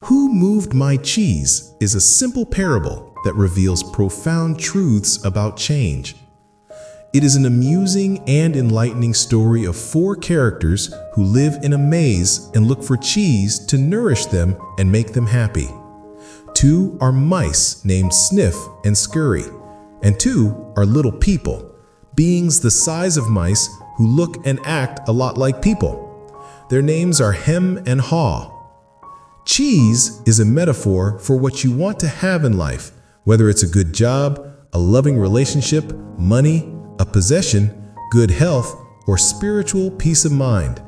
Who Moved My Cheese is a simple parable that reveals profound truths about change. It is an amusing and enlightening story of four characters who live in a maze and look for cheese to nourish them and make them happy. Two are mice named Sniff and Scurry, and two are little people, beings the size of mice who look and act a lot like people. Their names are Hem and Haw. Cheese is a metaphor for what you want to have in life, whether it's a good job, a loving relationship, money, a possession, good health, or spiritual peace of mind.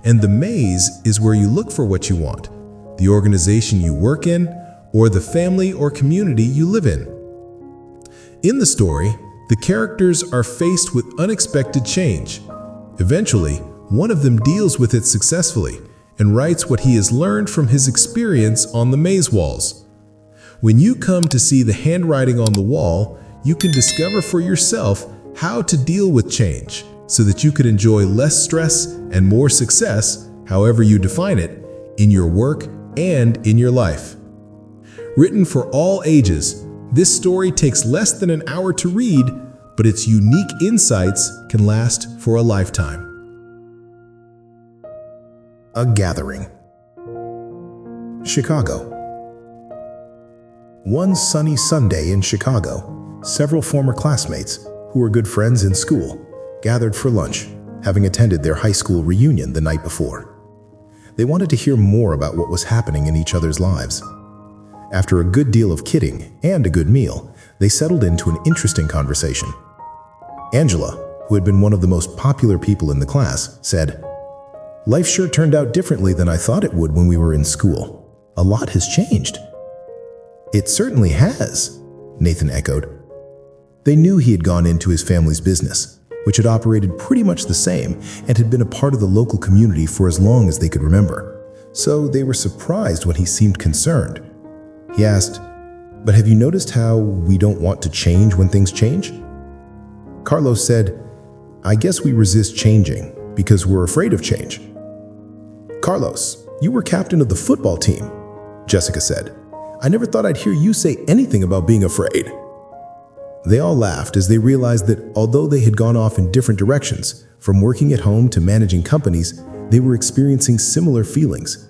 And the maze is where you look for what you want, the organization you work in, or the family or community you live in. In the story, the characters are faced with unexpected change. Eventually, one of them deals with it successfully and writes what he has learned from his experience on the maze walls. When you come to see the handwriting on the wall, you can discover for yourself how to deal with change so that you could enjoy less stress and more success, however you define it, in your work and in your life. Written for all ages, this story takes less than an hour to read, but its unique insights can last for a lifetime. A Gathering. Chicago. One sunny Sunday in Chicago, several former classmates who were good friends in school gathered for lunch, having attended their high school reunion the night before. They wanted to hear more about what was happening in each other's lives. After a good deal of kidding and a good meal, they settled into an interesting conversation. Angela, who had been one of the most popular people in the class, said, "Life sure turned out differently than I thought it would when we were in school. A lot has changed." "It certainly has," Nathan echoed. They knew he had gone into his family's business, which had operated pretty much the same and had been a part of the local community for as long as they could remember. So they were surprised when he seemed concerned. He asked, "But have you noticed how we don't want to change when things change?" Carlos said, "I guess we resist changing because we're afraid of change." "Carlos, you were captain of the football team," Jessica said. "I never thought I'd hear you say anything about being afraid." They all laughed as they realized that although they had gone off in different directions, from working at home to managing companies, they were experiencing similar feelings.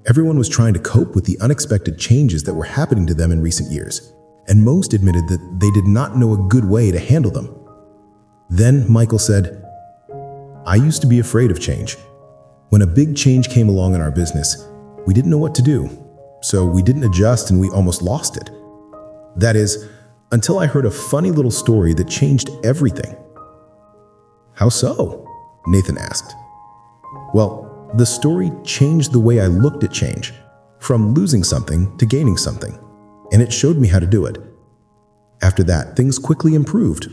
Everyone was trying to cope with the unexpected changes that were happening to them in recent years, and most admitted that they did not know a good way to handle them. Then Michael said, "I used to be afraid of change. When a big change came along in our business, we didn't know what to do, so we didn't adjust and we almost lost it. That is, until I heard a funny little story that changed everything." "How so?" Nathan asked. "Well, the story changed the way I looked at change, from losing something to gaining something, and it showed me how to do it. After that, things quickly improved,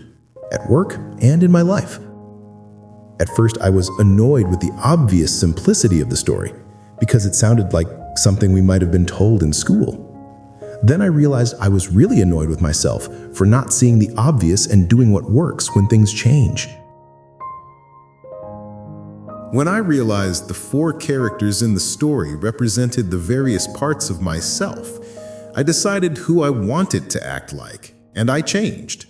at work and in my life. At first, I was annoyed with the obvious simplicity of the story, because it sounded like something we might have been told in school. Then I realized I was really annoyed with myself for not seeing the obvious and doing what works when things change." When I realized the four characters in the story represented the various parts of myself, I decided who I wanted to act like, and I changed.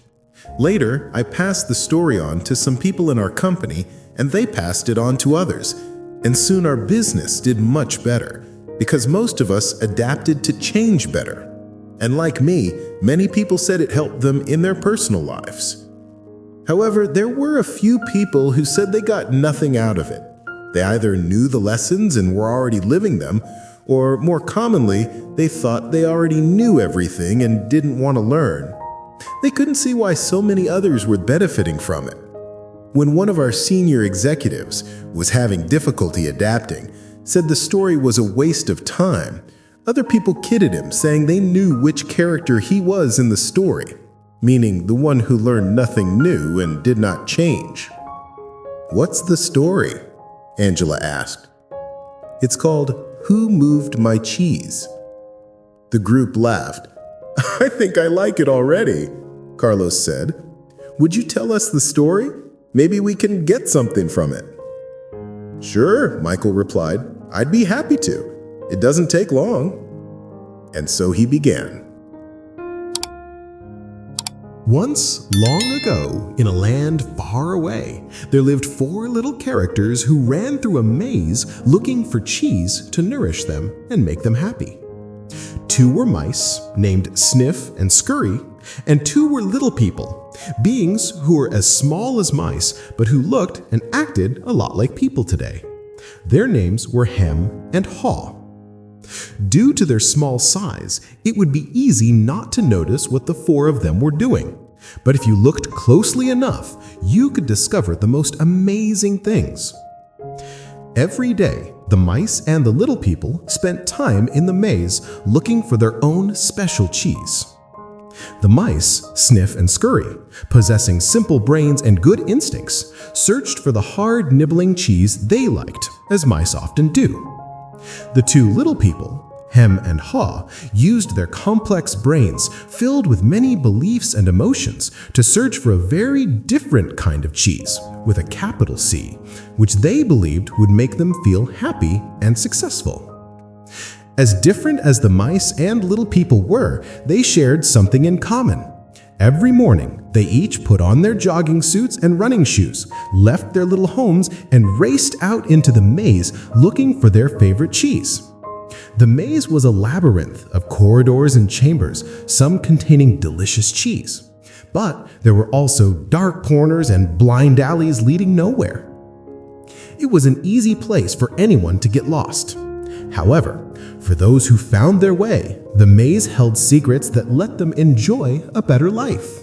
Later, I passed the story on to some people in our company, and they passed it on to others. And soon our business did much better, because most of us adapted to change better. And like me, many people said it helped them in their personal lives. However, there were a few people who said they got nothing out of it. They either knew the lessons and were already living them, or more commonly, they thought they already knew everything and didn't want to learn. They couldn't see why so many others were benefiting from it. When one of our senior executives was having difficulty adapting, said the story was a waste of time, other people kidded him, saying they knew which character he was in the story, meaning the one who learned nothing new and did not change. "What's the story?" Angela asked. "It's called Who Moved My Cheese?" The group laughed. "I think I like it already," Carlos said. "Would you tell us the story? Maybe we can get something from it." "Sure," Michael replied. "I'd be happy to. It doesn't take long. And so he began. Once, long ago, in a land far away, there lived 4 little characters who ran through a maze looking for cheese to nourish them and make them happy. 2 were mice, named Sniff and Scurry, and 2 were little people, beings who were as small as mice, but who looked and acted a lot like people today. Their names were Hem and Haw. Due to their small size, it would be easy not to notice what the 4 of them were doing. But if you looked closely enough, you could discover the most amazing things. Every day, the mice and the little people spent time in the maze looking for their own special cheese. The mice, Sniff and Scurry, possessing simple brains and good instincts, searched for the hard, nibbling cheese they liked, as mice often do. The 2 little people, Hem and Haw, used their complex brains filled with many beliefs and emotions to search for a very different kind of cheese, with a capital C, which they believed would make them feel happy and successful. As different as the mice and little people were, they shared something in common. Every morning, they each put on their jogging suits and running shoes, left their little homes, and raced out into the maze looking for their favorite cheese. The maze was a labyrinth of corridors and chambers, some containing delicious cheese. But there were also dark corners and blind alleys leading nowhere. It was an easy place for anyone to get lost. However, for those who found their way, the maze held secrets that let them enjoy a better life.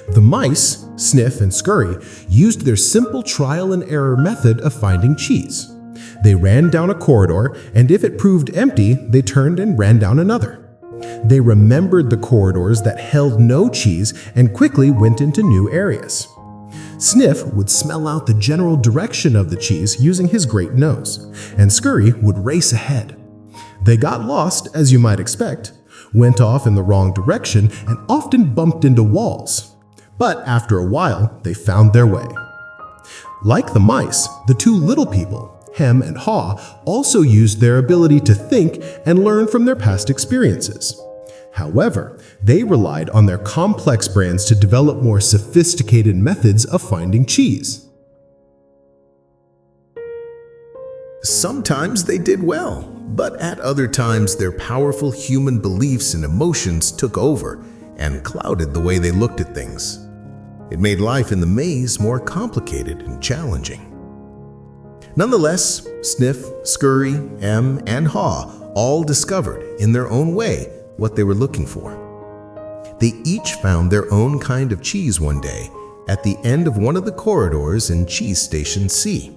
The mice, Sniff and Scurry, used their simple trial and error method of finding cheese. They ran down a corridor, and if it proved empty, they turned and ran down another. They remembered the corridors that held no cheese and quickly went into new areas. Sniff would smell out the general direction of the cheese using his great nose, and Scurry would race ahead. They got lost, as you might expect, went off in the wrong direction, and often bumped into walls. But after a while, they found their way. Like the mice, the 2 little people, Hem and Haw, also used their ability to think and learn from their past experiences. However, they relied on their complex brains to develop more sophisticated methods of finding cheese. Sometimes they did well, but at other times their powerful human beliefs and emotions took over and clouded the way they looked at things. It made life in the maze more complicated and challenging. Nonetheless, Sniff, Scurry, Hem, and Haw all discovered, in their own way, what they were looking for. They each found their own kind of cheese one day at the end of one of the corridors in Cheese Station C.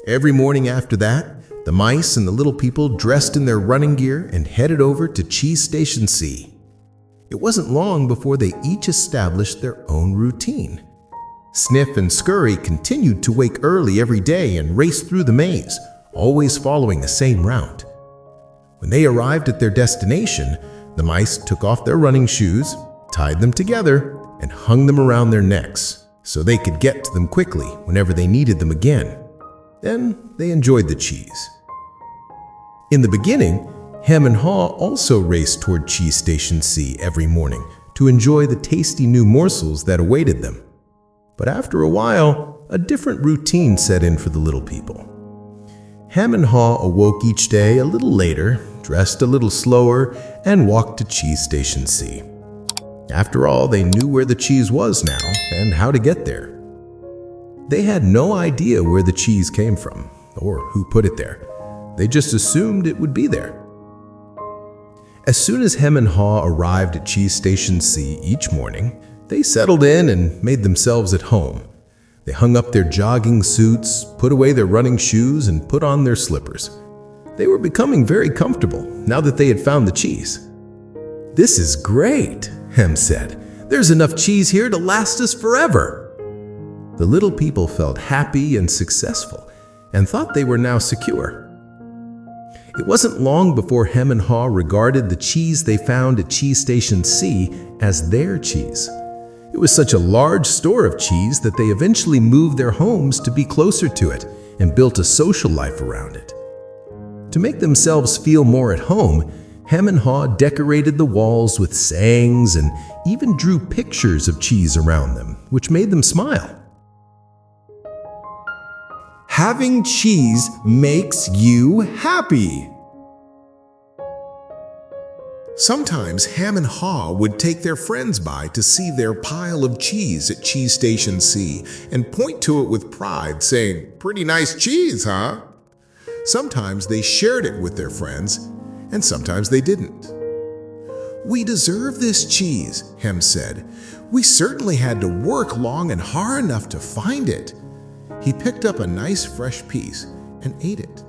Every morning after that, the mice and the little people dressed in their running gear and headed over to Cheese Station C. It wasn't long before they each established their own routine. Sniff and Scurry continued to wake early every day and race through the maze, always following the same route. When they arrived at their destination, the mice took off their running shoes, tied them together, and hung them around their necks so they could get to them quickly whenever they needed them again. Then they enjoyed the cheese. In the beginning, Hem and Haw also raced toward Cheese Station C every morning to enjoy the tasty new morsels that awaited them. But after a while, a different routine set in for the little people. Hem and Haw awoke each day a little later, dressed a little slower, and walked to Cheese Station C. After all, they knew where the cheese was now and how to get there. They had no idea where the cheese came from or who put it there. They just assumed it would be there. As soon as Hem and Haw arrived at Cheese Station C each morning, they settled in and made themselves at home. They hung up their jogging suits, put away their running shoes, and put on their slippers. They were becoming very comfortable now that they had found the cheese. "This is great," Hem said. "There's enough cheese here to last us forever." The little people felt happy and successful and thought they were now secure. It wasn't long before Hem and Haw regarded the cheese they found at Cheese Station C as their cheese. It was such a large store of cheese that they eventually moved their homes to be closer to it and built a social life around it. To make themselves feel more at home, Hem and Haw decorated the walls with sayings and even drew pictures of cheese around them, which made them smile. Having cheese makes you happy. Sometimes Ham and Haw would take their friends by to see their pile of cheese at Cheese Station C and point to it with pride, saying, "Pretty nice cheese, huh?" Sometimes they shared it with their friends, and sometimes they didn't. "We deserve this cheese," Hem said. "We certainly had to work long and hard enough to find it." He picked up a nice fresh piece and ate it.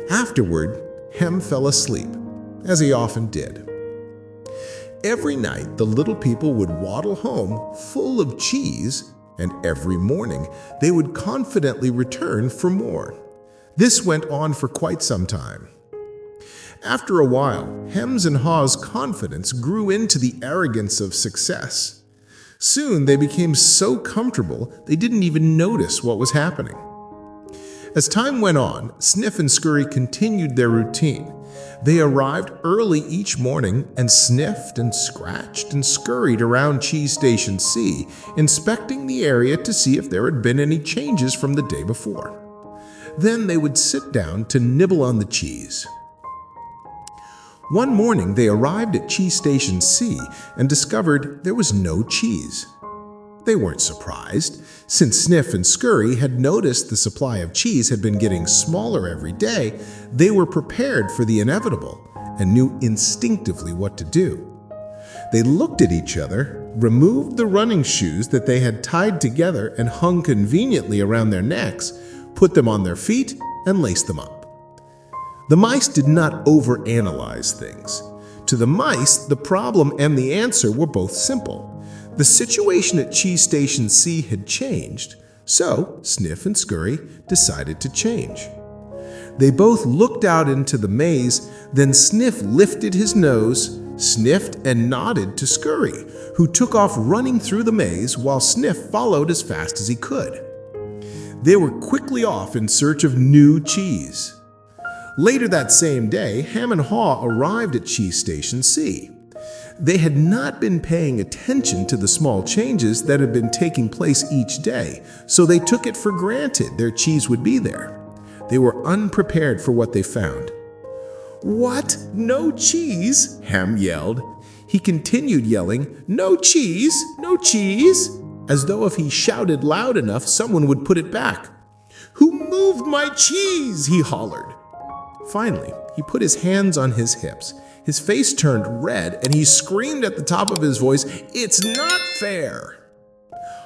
Afterward, Hem fell asleep, as he often did. Every night, the little people would waddle home full of cheese, and every morning they would confidently return for more. This went on for quite some time. After a while, Hem's and Haw's confidence grew into the arrogance of success. Soon they became so comfortable they didn't even notice what was happening. As time went on, Sniff and Scurry continued their routine. They arrived early each morning and sniffed and scratched and scurried around Cheese Station C, inspecting the area to see if there had been any changes from the day before. Then they would sit down to nibble on the cheese. One morning, they arrived at Cheese Station C and discovered there was no cheese. They weren't surprised, since Sniff and Scurry had noticed the supply of cheese had been getting smaller every day. They were prepared for the inevitable and knew instinctively what to do. They looked at each other, removed the running shoes that they had tied together and hung conveniently around their necks, put them on their feet, and laced them up. The mice did not overanalyze things. To the mice, the problem and the answer were both simple. The situation at Cheese Station C had changed, so Sniff and Scurry decided to change. They both looked out into the maze, then Sniff lifted his nose, sniffed, and nodded to Scurry, who took off running through the maze while Sniff followed as fast as he could. They were quickly off in search of new cheese. Later that same day, Ham and Haw arrived at Cheese Station C. They had not been paying attention to the small changes that had been taking place each day, so they took it for granted their cheese would be there. They were unprepared for what they found. "What? No cheese?" Ham yelled. He continued yelling, "No cheese! No cheese!" as though if he shouted loud enough, someone would put it back. "Who moved my cheese?" he hollered. Finally, he put his hands on his hips. His face turned red, and he screamed at the top of his voice, "It's not fair!"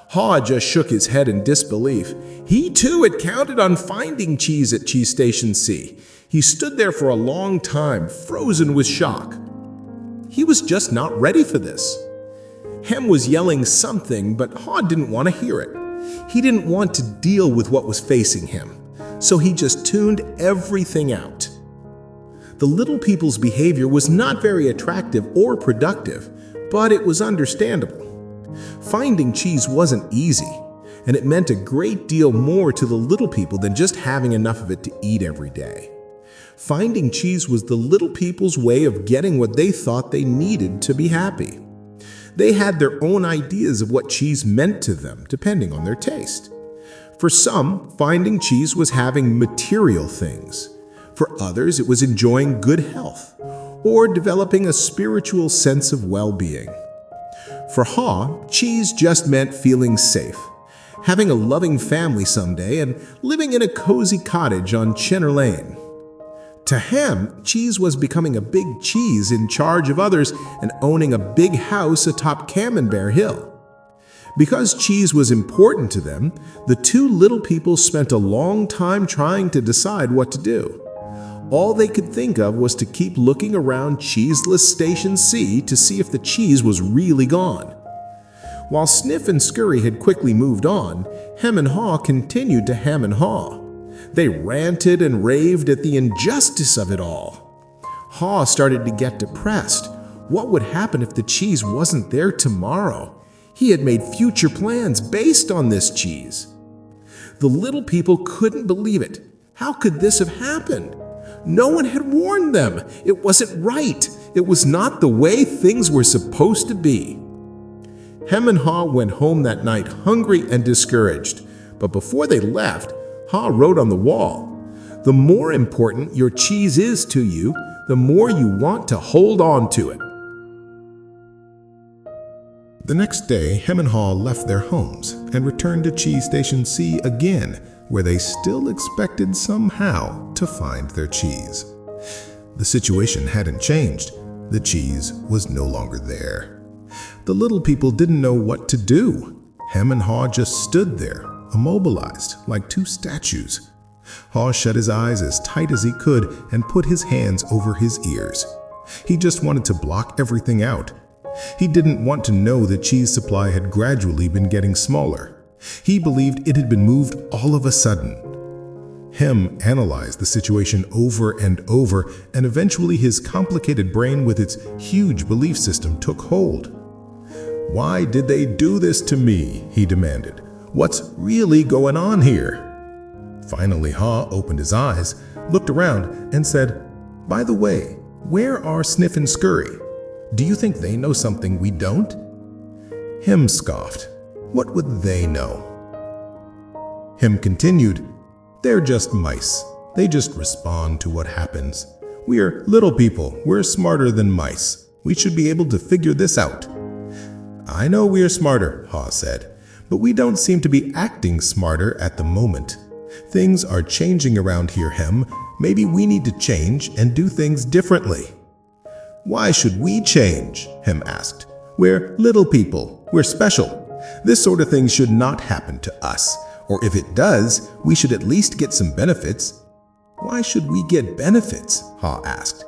Haw just shook his head in disbelief. He too had counted on finding cheese at Cheese Station C. He stood there for a long time, frozen with shock. He was just not ready for this. Hem was yelling something, but Haw didn't want to hear it. He didn't want to deal with what was facing him, so he just tuned everything out. The little people's behavior was not very attractive or productive, but it was understandable. Finding cheese wasn't easy, and it meant a great deal more to the little people than just having enough of it to eat every day. Finding cheese was the little people's way of getting what they thought they needed to be happy. They had their own ideas of what cheese meant to them, depending on their taste. For some, finding cheese was having material things. For others, it was enjoying good health or developing a spiritual sense of well-being. For Haw, cheese just meant feeling safe, having a loving family someday, and living in a cozy cottage on Chinner Lane. To Ham, cheese was becoming a big cheese in charge of others and owning a big house atop Camembert Hill. Because cheese was important to them, the two little people spent a long time trying to decide what to do. All they could think of was to keep looking around Cheeseless Station C to see if the cheese was really gone. While Sniff and Scurry had quickly moved on, Hem and Haw continued to hem and haw. They ranted and raved at the injustice of it all. Haw started to get depressed. What would happen if the cheese wasn't there tomorrow? He had made future plans based on this cheese. The little people couldn't believe it. How could this have happened? No one had warned them. It wasn't right. It was not the way things were supposed to be. Hem and Haw went home that night hungry and discouraged. But before they left, Haw wrote on the wall, "The more important your cheese is to you, the more you want to hold on to it." The next day, Hem and Haw left their homes and returned to Cheese Station C again, where they still expected somehow to find their cheese. The situation hadn't changed. The cheese was no longer there. The little people didn't know what to do. Hem and Haw just stood there, immobilized like two statues. Haw shut his eyes as tight as he could and put his hands over his ears. He just wanted to block everything out. He didn't want to know the cheese supply had gradually been getting smaller. He believed it had been moved all of a sudden. Hem analyzed the situation over and over, and eventually his complicated brain with its huge belief system took hold. "Why did they do this to me?" he demanded. "What's really going on here?" Finally, Haw opened his eyes, looked around, and said, "By the way, where are Sniff and Scurry? Do you think they know something we don't?" Hem scoffed. What would they know? Hem continued, "They're just mice. They just respond to what happens. We're little people. We're smarter than mice. We should be able to figure this out." "I know we're smarter," Haw said, "but we don't seem to be acting smarter at the moment. Things are changing around here, Hem. Maybe we need to change and do things differently." "Why should we change?" Hem asked. "We're little people. We're special. This sort of thing should not happen to us. Or if it does, we should at least get some benefits." "Why should we get benefits?" Haw asked.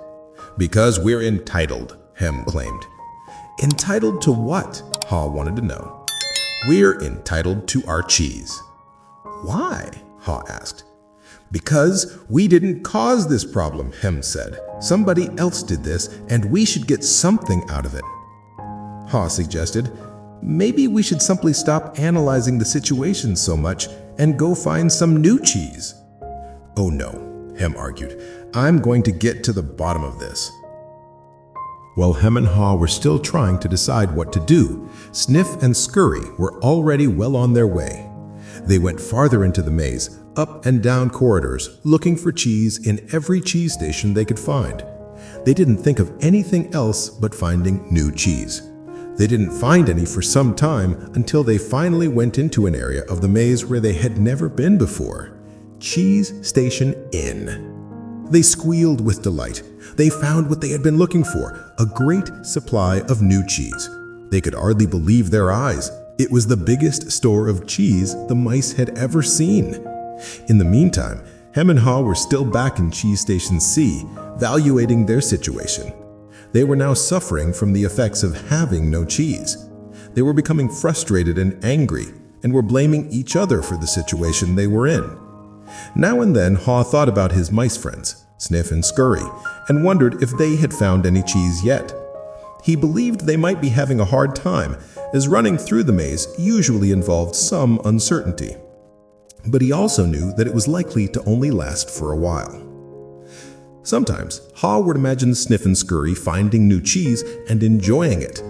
"Because we're entitled," Hem claimed. "Entitled to what?" Haw wanted to know. "We're entitled to our cheese." "Why?" Haw asked. "Because we didn't cause this problem," Hem said. "Somebody else did this, and we should get something out of it." Haw suggested, "Maybe we should simply stop analyzing the situation so much and go find some new cheese." "Oh no," Hem argued. "I'm going to get to the bottom of this." While Hem and Haw were still trying to decide what to do, Sniff and Scurry were already well on their way. They went farther into the maze, up and down corridors, looking for cheese in every cheese station they could find. They didn't think of anything else but finding new cheese. They didn't find any for some time until they finally went into an area of the maze where they had never been before. Cheese Station Inn. They squealed with delight. They found what they had been looking for, a great supply of new cheese. They could hardly believe their eyes. It was the biggest store of cheese the mice had ever seen. In the meantime, Hem and Haw were still back in Cheese Station C, evaluating their situation. They were now suffering from the effects of having no cheese. They were becoming frustrated and angry, and were blaming each other for the situation they were in. Now and then, Haw thought about his mice friends, Sniff and Scurry, and wondered if they had found any cheese yet. He believed they might be having a hard time, as running through the maze usually involved some uncertainty. But he also knew that it was likely to only last for a while. Sometimes, Haw would imagine Sniff and Scurry finding new cheese and enjoying it.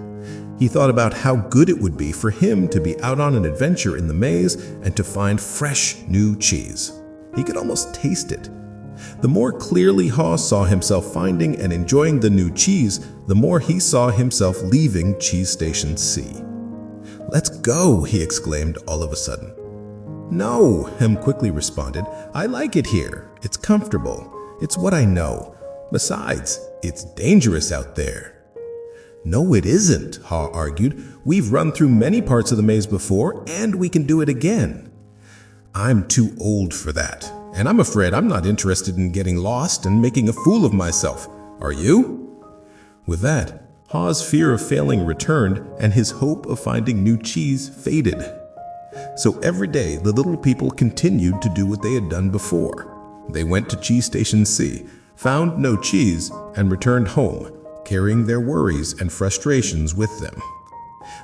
He thought about how good it would be for him to be out on an adventure in the maze and to find fresh new cheese. He could almost taste it. The more clearly Haw saw himself finding and enjoying the new cheese, the more he saw himself leaving Cheese Station C. "Let's go," he exclaimed all of a sudden. "No," Hem quickly responded. "I like it here. It's comfortable. It's what I know. Besides, it's dangerous out there." "No, it isn't," Haw argued. "We've run through many parts of the maze before, and we can do it again." "I'm too old for that, and I'm afraid I'm not interested in getting lost and making a fool of myself. Are you?" With that, Haw's fear of failing returned, and his hope of finding new cheese faded. So every day, the little people continued to do what they had done before. They went to Cheese Station C, found no cheese, and returned home, carrying their worries and frustrations with them.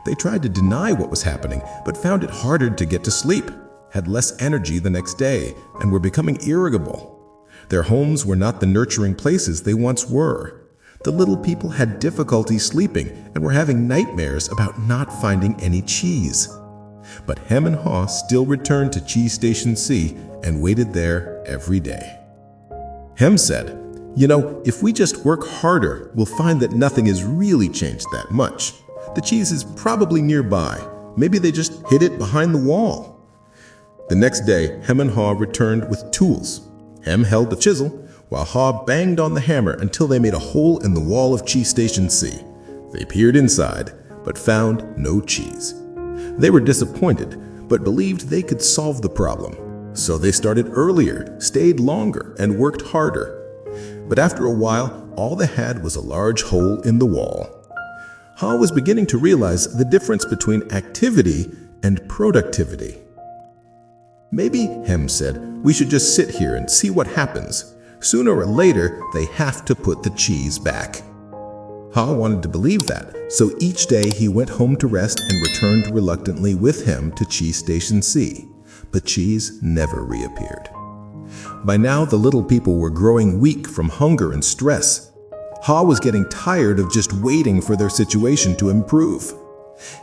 They tried to deny what was happening, but found it harder to get to sleep, had less energy the next day, and were becoming irritable. Their homes were not the nurturing places they once were. The little people had difficulty sleeping and were having nightmares about not finding any cheese. But Hem and Haw still returned to Cheese Station C and waited there every day. Hem said, "You know, if we just work harder, we'll find that nothing has really changed that much. The cheese is probably nearby. Maybe they just hid it behind the wall." The next day, Hem and Haw returned with tools. Hem held the chisel, while Haw banged on the hammer until they made a hole in the wall of Cheese Station C. They peered inside, but found no cheese. They were disappointed, but believed they could solve the problem. So they started earlier, stayed longer, and worked harder. But after a while, all they had was a large hole in the wall. Haw was beginning to realize the difference between activity and productivity. "Maybe," Hem said, "we should just sit here and see what happens. Sooner or later, they have to put the cheese back." Haw wanted to believe that, so each day he went home to rest and returned reluctantly with Hem to Cheese Station C. But cheese never reappeared. By now, the little people were growing weak from hunger and stress. Haw was getting tired of just waiting for their situation to improve.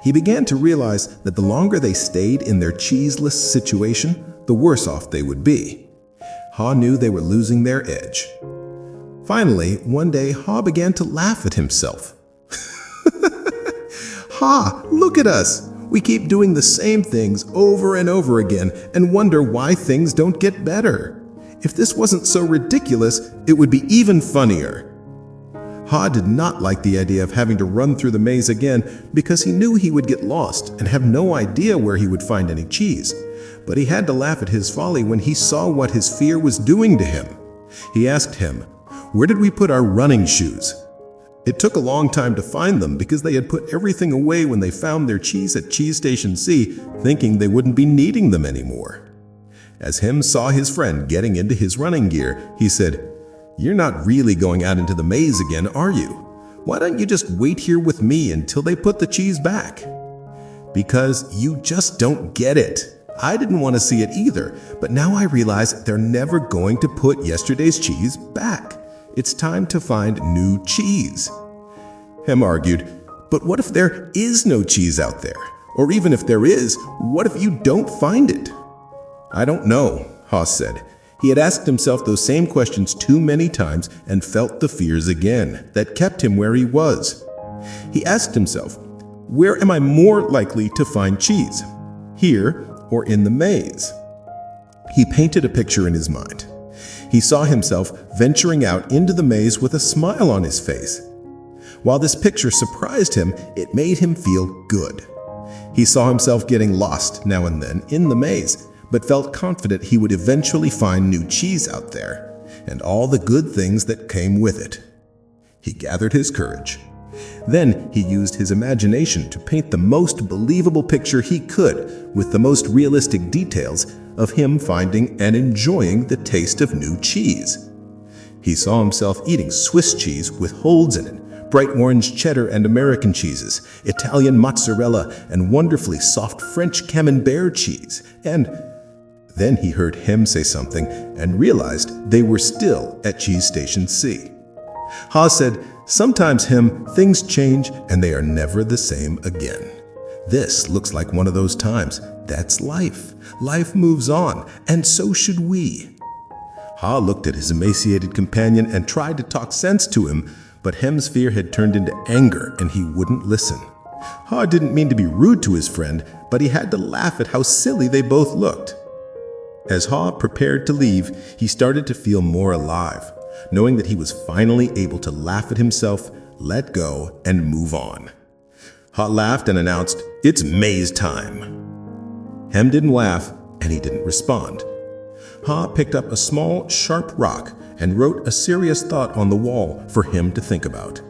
He began to realize that the longer they stayed in their cheeseless situation, the worse off they would be. Haw knew they were losing their edge. Finally, one day, Haw began to laugh at himself. "Haw, look at us! We keep doing the same things over and over again and wonder why things don't get better. If this wasn't so ridiculous, it would be even funnier." Haw did not like the idea of having to run through the maze again because he knew he would get lost and have no idea where he would find any cheese. But he had to laugh at his folly when he saw what his fear was doing to him. He asked him, "Where did we put our running shoes?" It took a long time to find them because they had put everything away when they found their cheese at Cheese Station C, thinking they wouldn't be needing them anymore. As Hem saw his friend getting into his running gear, he said, "You're not really going out into the maze again, are you? Why don't you just wait here with me until they put the cheese back?" "Because you just don't get it. I didn't want to see it either, but now I realize they're never going to put yesterday's cheese back. It's time to find new cheese." Hem argued, "But what if there is no cheese out there? Or even if there is, what if you don't find it?" "I don't know," Haw said. He had asked himself those same questions too many times and felt the fears again that kept him where he was. He asked himself, "Where am I more likely to find cheese? Here or in the maze?" He painted a picture in his mind. He saw himself venturing out into the maze with a smile on his face. While this picture surprised him, it made him feel good. He saw himself getting lost now and then in the maze, but felt confident he would eventually find new cheese out there, and all the good things that came with it. He gathered his courage. Then he used his imagination to paint the most believable picture he could with the most realistic details of him finding and enjoying the taste of new cheese. He saw himself eating Swiss cheese with holes in it, bright orange cheddar and American cheeses, Italian mozzarella, and wonderfully soft French camembert cheese, and then he heard Hem say something and realized they were still at Cheese Station C. Haw said, "Sometimes, Hem, things change and they are never the same again. This looks like one of those times. That's life. Life moves on, and so should we." Haw looked at his emaciated companion and tried to talk sense to him, but Hem's fear had turned into anger and he wouldn't listen. Haw didn't mean to be rude to his friend, but he had to laugh at how silly they both looked. As Haw prepared to leave, he started to feel more alive, knowing that he was finally able to laugh at himself, let go, and move on. Haw laughed and announced, "It's maze time." Hem didn't laugh, and he didn't respond. Haw picked up a small, sharp rock and wrote a serious thought on the wall for him to think about.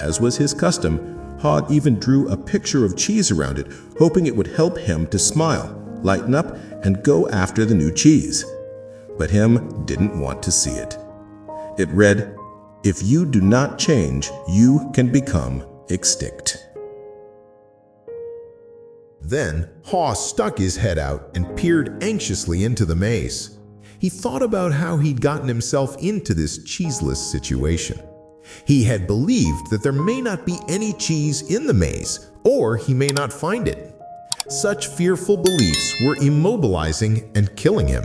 As was his custom, Haw even drew a picture of cheese around it, hoping it would help him to smile, lighten up, and go after the new cheese. But Hem didn't want to see it. It read, "If you do not change, you can become extinct." Then Haw stuck his head out and peered anxiously into the maze. He thought about how he'd gotten himself into this cheeseless situation. He had believed that there may not be any cheese in the maze, or he may not find it. Such fearful beliefs were immobilizing and killing him.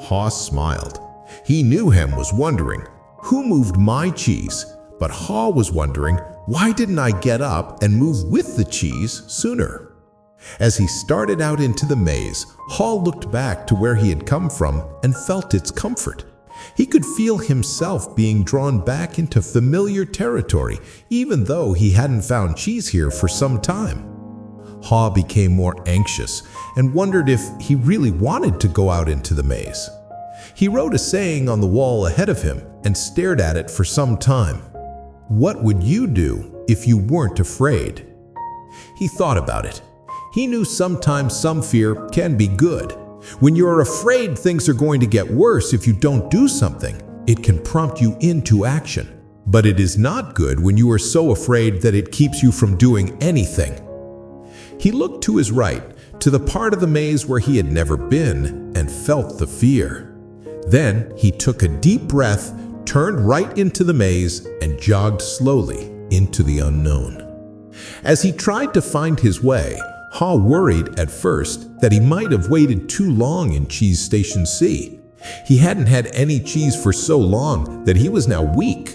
Haw smiled. He knew Hem was wondering, who moved my cheese? But Haw was wondering, why didn't I get up and move with the cheese sooner? As he started out into the maze, Haw looked back to where he had come from and felt its comfort. He could feel himself being drawn back into familiar territory, even though he hadn't found cheese here for some time. Haw became more anxious and wondered if he really wanted to go out into the maze. He wrote a saying on the wall ahead of him and stared at it for some time. What would you do if you weren't afraid? He thought about it. He knew sometimes some fear can be good. When you're afraid things are going to get worse if you don't do something, it can prompt you into action. But it is not good when you are so afraid that it keeps you from doing anything. He looked to his right, to the part of the maze where he had never been, and felt the fear. Then he took a deep breath, turned right into the maze, and jogged slowly into the unknown. As he tried to find his way, Haw worried at first that he might have waited too long in Cheese Station C. He hadn't had any cheese for so long that he was now weak.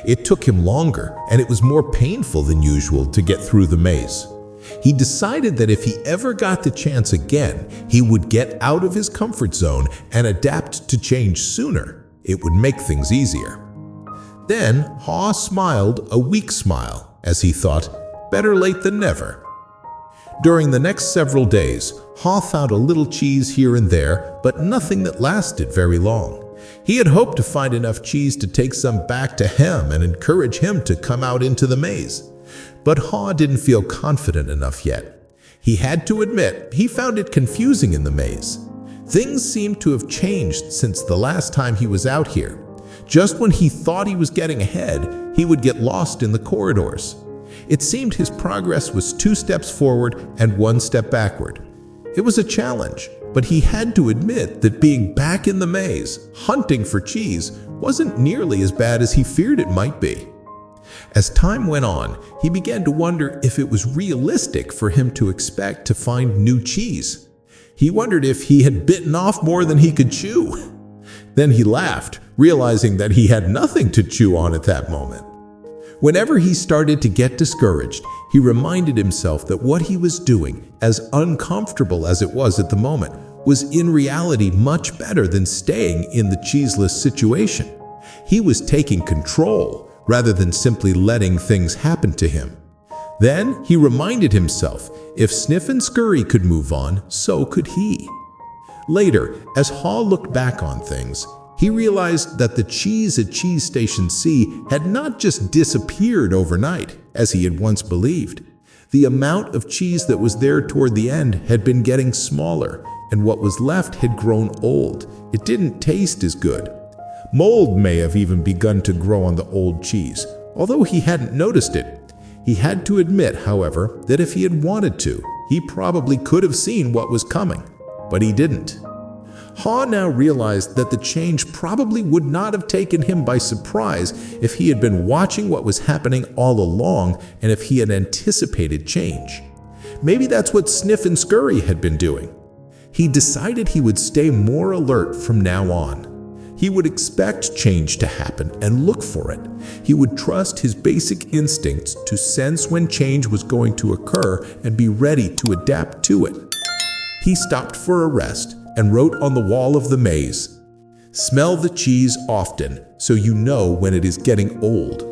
It took him longer, and it was more painful than usual to get through the maze. He decided that if he ever got the chance again, he would get out of his comfort zone and adapt to change sooner. It would make things easier. Then Haw smiled a weak smile as he thought, better late than never. During the next several days, Haw found a little cheese here and there, but nothing that lasted very long. He had hoped to find enough cheese to take some back to Hem and encourage him to come out into the maze. But Haw didn't feel confident enough yet. He had to admit he found it confusing in the maze. Things seemed to have changed since the last time he was out here. Just when he thought he was getting ahead, he would get lost in the corridors. It seemed his progress was 2 steps forward and 1 step backward. It was a challenge, but he had to admit that being back in the maze, hunting for cheese, wasn't nearly as bad as he feared it might be. As time went on, he began to wonder if it was realistic for him to expect to find new cheese. He wondered if he had bitten off more than he could chew. Then he laughed, realizing that he had nothing to chew on at that moment. Whenever he started to get discouraged, he reminded himself that what he was doing, as uncomfortable as it was at the moment, was in reality much better than staying in the cheeseless situation. He was taking control rather than simply letting things happen to him. Then he reminded himself, if Sniff and Scurry could move on, so could he. Later, as Haw looked back on things, he realized that the cheese at Cheese Station C had not just disappeared overnight, as he had once believed. The amount of cheese that was there toward the end had been getting smaller, and what was left had grown old. It didn't taste as good. Mold may have even begun to grow on the old cheese, although he hadn't noticed it. He had to admit, however, that if he had wanted to, he probably could have seen what was coming, but he didn't. Haw now realized that the change probably would not have taken him by surprise if he had been watching what was happening all along and if he had anticipated change. Maybe that's what Sniff and Scurry had been doing. He decided he would stay more alert from now on. He would expect change to happen and look for it. He would trust his basic instincts to sense when change was going to occur and be ready to adapt to it. He stopped for a rest and wrote on the wall of the maze, "Smell the cheese often so you know when it is getting old."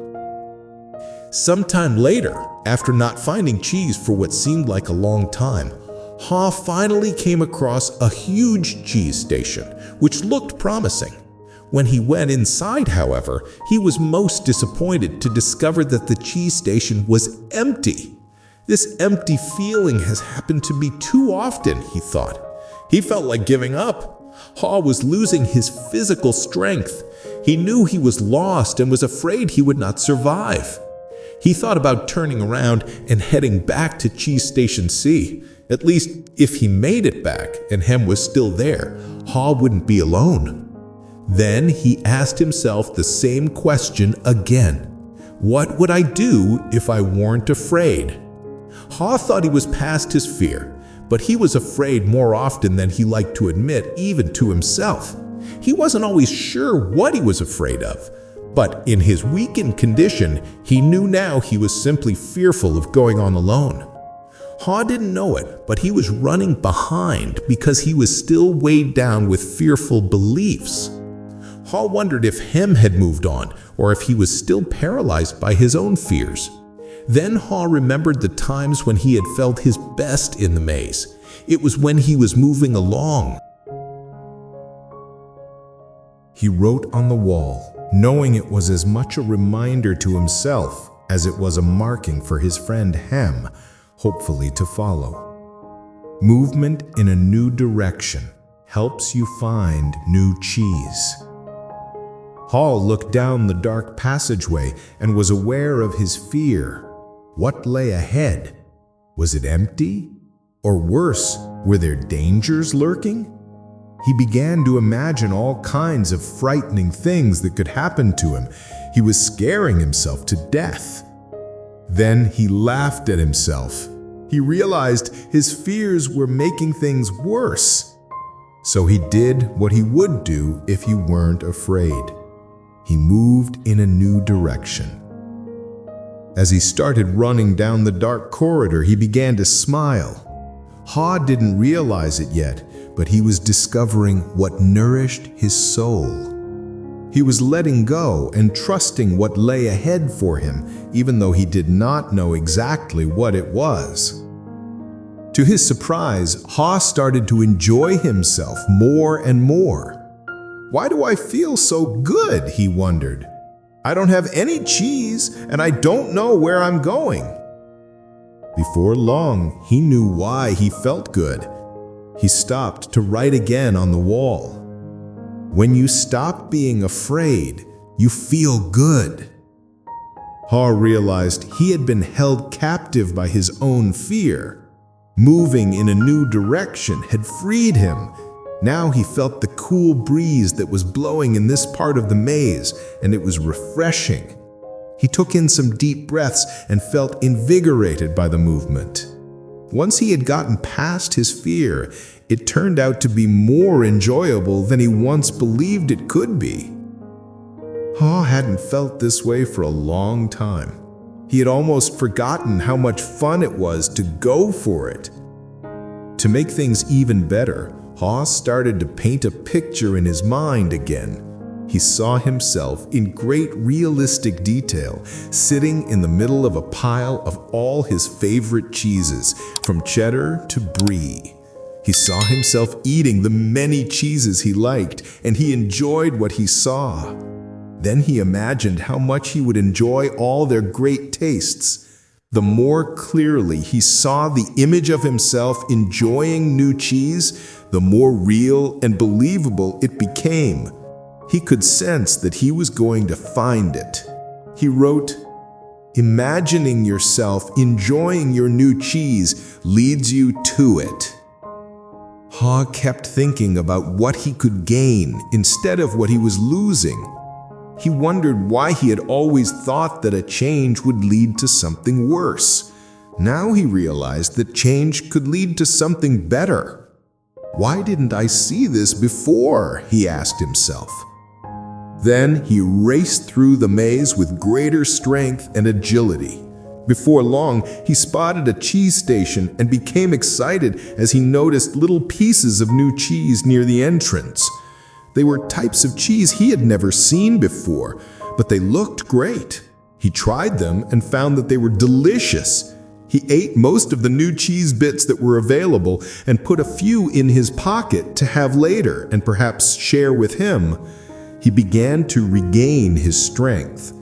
Sometime later, after not finding cheese for what seemed like a long time, Haw finally came across a huge cheese station, which looked promising. When he went inside, however, he was most disappointed to discover that the cheese station was empty. This empty feeling has happened to me too often, he thought. He felt like giving up. Haw was losing his physical strength. He knew he was lost and was afraid he would not survive. He thought about turning around and heading back to Cheese Station C. At least, if he made it back and Hem was still there, Haw wouldn't be alone. Then he asked himself the same question again. What would I do if I weren't afraid? Haw thought he was past his fear, but he was afraid more often than he liked to admit, even to himself. He wasn't always sure what he was afraid of, but in his weakened condition, he knew now he was simply fearful of going on alone. Haw didn't know it, but he was running behind because he was still weighed down with fearful beliefs. Haw wondered if Hem had moved on, or if he was still paralyzed by his own fears. Then Haw remembered the times when he had felt his best in the maze. It was when he was moving along. He wrote on the wall, knowing it was as much a reminder to himself as it was a marking for his friend Hem, hopefully to follow. Movement in a new direction helps you find new cheese. Haw looked down the dark passageway and was aware of his fear. What lay ahead? Was it empty? Or worse, were there dangers lurking? He began to imagine all kinds of frightening things that could happen to him. He was scaring himself to death. Then he laughed at himself. He realized his fears were making things worse. So he did what he would do if he weren't afraid. He moved in a new direction. As he started running down the dark corridor, he began to smile. Haw didn't realize it yet, but he was discovering what nourished his soul. He was letting go and trusting what lay ahead for him, even though he did not know exactly what it was. To his surprise, Haw started to enjoy himself more and more. Why do I feel so good? He wondered. I don't have any cheese, and I don't know where I'm going. Before long, he knew why he felt good. He stopped to write again on the wall. When you stop being afraid, you feel good. Haw realized he had been held captive by his own fear. Moving in a new direction had freed him. Now he felt the cool breeze that was blowing in this part of the maze, and it was refreshing. He took in some deep breaths and felt invigorated by the movement. Once he had gotten past his fear, it turned out to be more enjoyable than he once believed it could be. Haw hadn't felt this way for a long time. He had almost forgotten how much fun it was to go for it. To make things even better, Haw started to paint a picture in his mind again. He saw himself in great realistic detail, sitting in the middle of a pile of all his favorite cheeses, from cheddar to brie. He saw himself eating the many cheeses he liked, and he enjoyed what he saw. Then he imagined how much he would enjoy all their great tastes. The more clearly he saw the image of himself enjoying new cheese, the more real and believable it became. He could sense that he was going to find it. He wrote, "Imagining yourself enjoying your new cheese leads you to it." Haw kept thinking about what he could gain instead of what he was losing. He wondered why he had always thought that a change would lead to something worse. Now he realized that change could lead to something better. Why didn't I see this before? He asked himself. Then he raced through the maze with greater strength and agility. Before long, he spotted a cheese station and became excited as he noticed little pieces of new cheese near the entrance. They were types of cheese he had never seen before, but they looked great. He tried them and found that they were delicious. He ate most of the new cheese bits that were available and put a few in his pocket to have later and perhaps share with him. He began to regain his strength.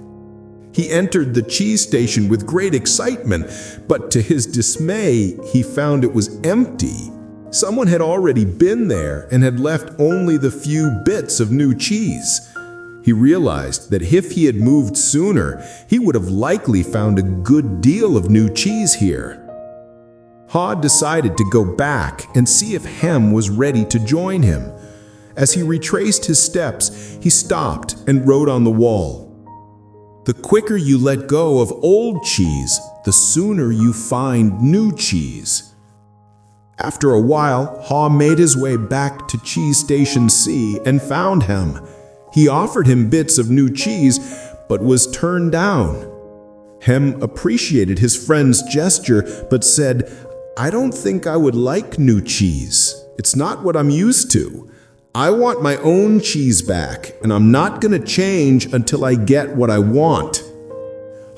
He entered the cheese station with great excitement, but to his dismay, he found it was empty. Someone had already been there and had left only the few bits of new cheese. He realized that if he had moved sooner, he would have likely found a good deal of new cheese here. Ha decided to go back and see if Hem was ready to join him. As he retraced his steps, he stopped and wrote on the wall, "The quicker you let go of old cheese, the sooner you find new cheese." After a while, Ha made his way back to Cheese Station C and found Hem. He offered him bits of new cheese, but was turned down. Hem appreciated his friend's gesture, but said, "I don't think I would like new cheese. It's not what I'm used to. I want my own cheese back, and I'm not going to change until I get what I want."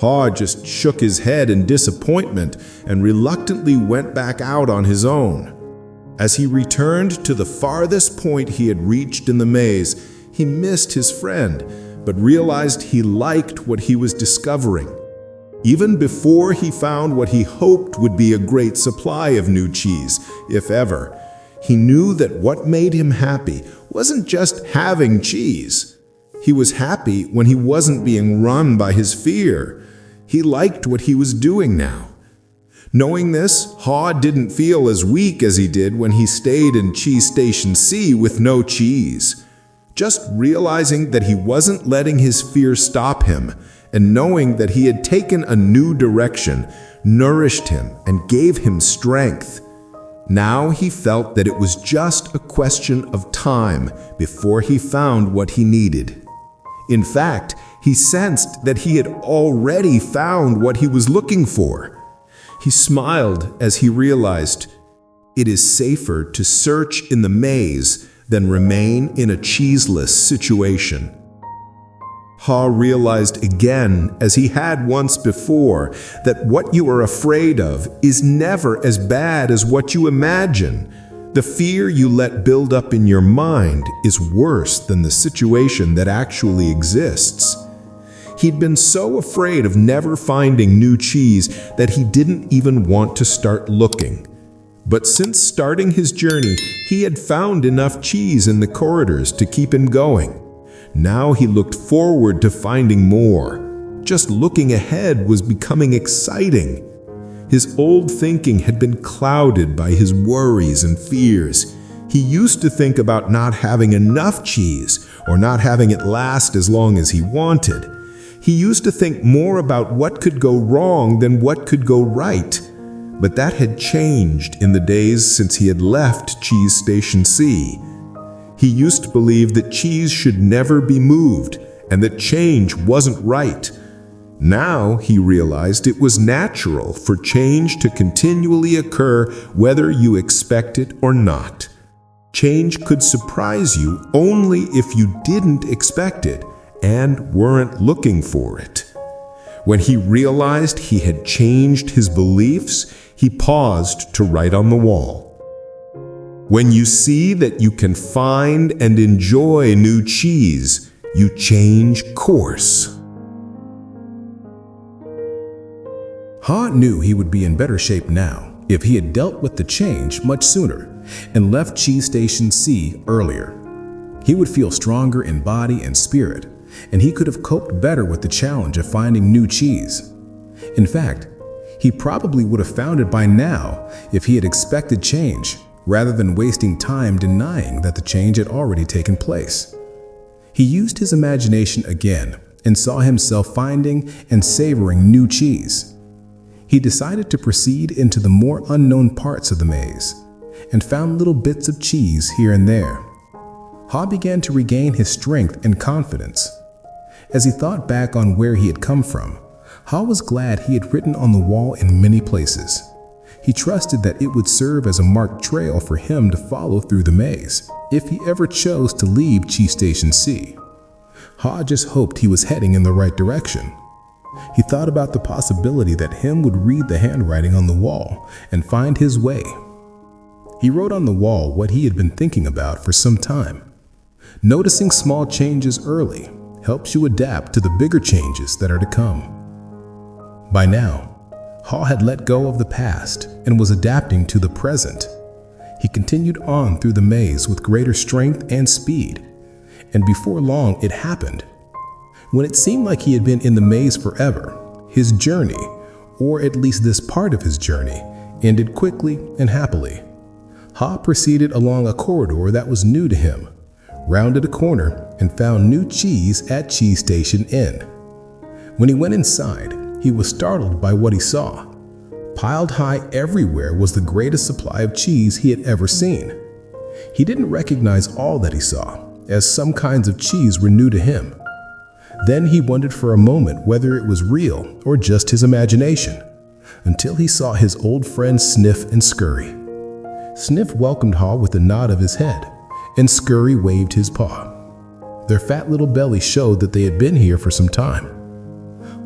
Ha just shook his head in disappointment and reluctantly went back out on his own. As he returned to the farthest point he had reached in the maze, he missed his friend, but realized he liked what he was discovering. Even before he found what he hoped would be a great supply of new cheese, if ever, he knew that what made him happy wasn't just having cheese. He was happy when he wasn't being run by his fear. He liked what he was doing now. Knowing this, Ha didn't feel as weak as he did when he stayed in Cheese Station C with no cheese. Just realizing that he wasn't letting his fear stop him, and knowing that he had taken a new direction, nourished him and gave him strength. Now he felt that it was just a question of time before he found what he needed. In fact, he sensed that he had already found what he was looking for. He smiled as he realized it is safer to search in the maze than remain in a cheeseless situation. Ha realized again, as he had once before, that what you are afraid of is never as bad as what you imagine. The fear you let build up in your mind is worse than the situation that actually exists. He'd been so afraid of never finding new cheese that he didn't even want to start looking. But since starting his journey, he had found enough cheese in the corridors to keep him going. Now he looked forward to finding more. Just looking ahead was becoming exciting. His old thinking had been clouded by his worries and fears. He used to think about not having enough cheese or not having it last as long as he wanted. He used to think more about what could go wrong than what could go right. But that had changed in the days since he had left Cheese Station C. He used to believe that cheese should never be moved and that change wasn't right. Now he realized it was natural for change to continually occur whether you expect it or not. Change could surprise you only if you didn't expect it and weren't looking for it. When he realized he had changed his beliefs, he paused to write on the wall. When you see that you can find and enjoy new cheese, you change course. Ha knew he would be in better shape now if he had dealt with the change much sooner and left Cheese Station C earlier. He would feel stronger in body and spirit, and he could have coped better with the challenge of finding new cheese. In fact, he probably would have found it by now if he had expected change, rather than wasting time denying that the change had already taken place. He used his imagination again and saw himself finding and savoring new cheese. He decided to proceed into the more unknown parts of the maze and found little bits of cheese here and there. Ha began to regain his strength and confidence. As he thought back on where he had come from, Ha was glad he had written on the wall in many places. He trusted that it would serve as a marked trail for him to follow through the maze if he ever chose to leave Cheese Station C. Ha just hoped he was heading in the right direction. He thought about the possibility that Him would read the handwriting on the wall and find his way. He wrote on the wall what he had been thinking about for some time. Noticing small changes early helps you adapt to the bigger changes that are to come. By now, Ha had let go of the past and was adapting to the present. He continued on through the maze with greater strength and speed, and before long it happened. When it seemed like he had been in the maze forever, his journey, or at least this part of his journey, ended quickly and happily. Ha proceeded along a corridor that was new to him, rounded a corner, and found new cheese at Cheese Station Inn. When he went inside, he was startled by what he saw. Piled high everywhere was the greatest supply of cheese he had ever seen. He didn't recognize all that he saw, as some kinds of cheese were new to him. Then he wondered for a moment whether it was real or just his imagination, until he saw his old friends Sniff and Scurry. Sniff welcomed Ha with a nod of his head, and Scurry waved his paw. Their fat little bellies showed that they had been here for some time.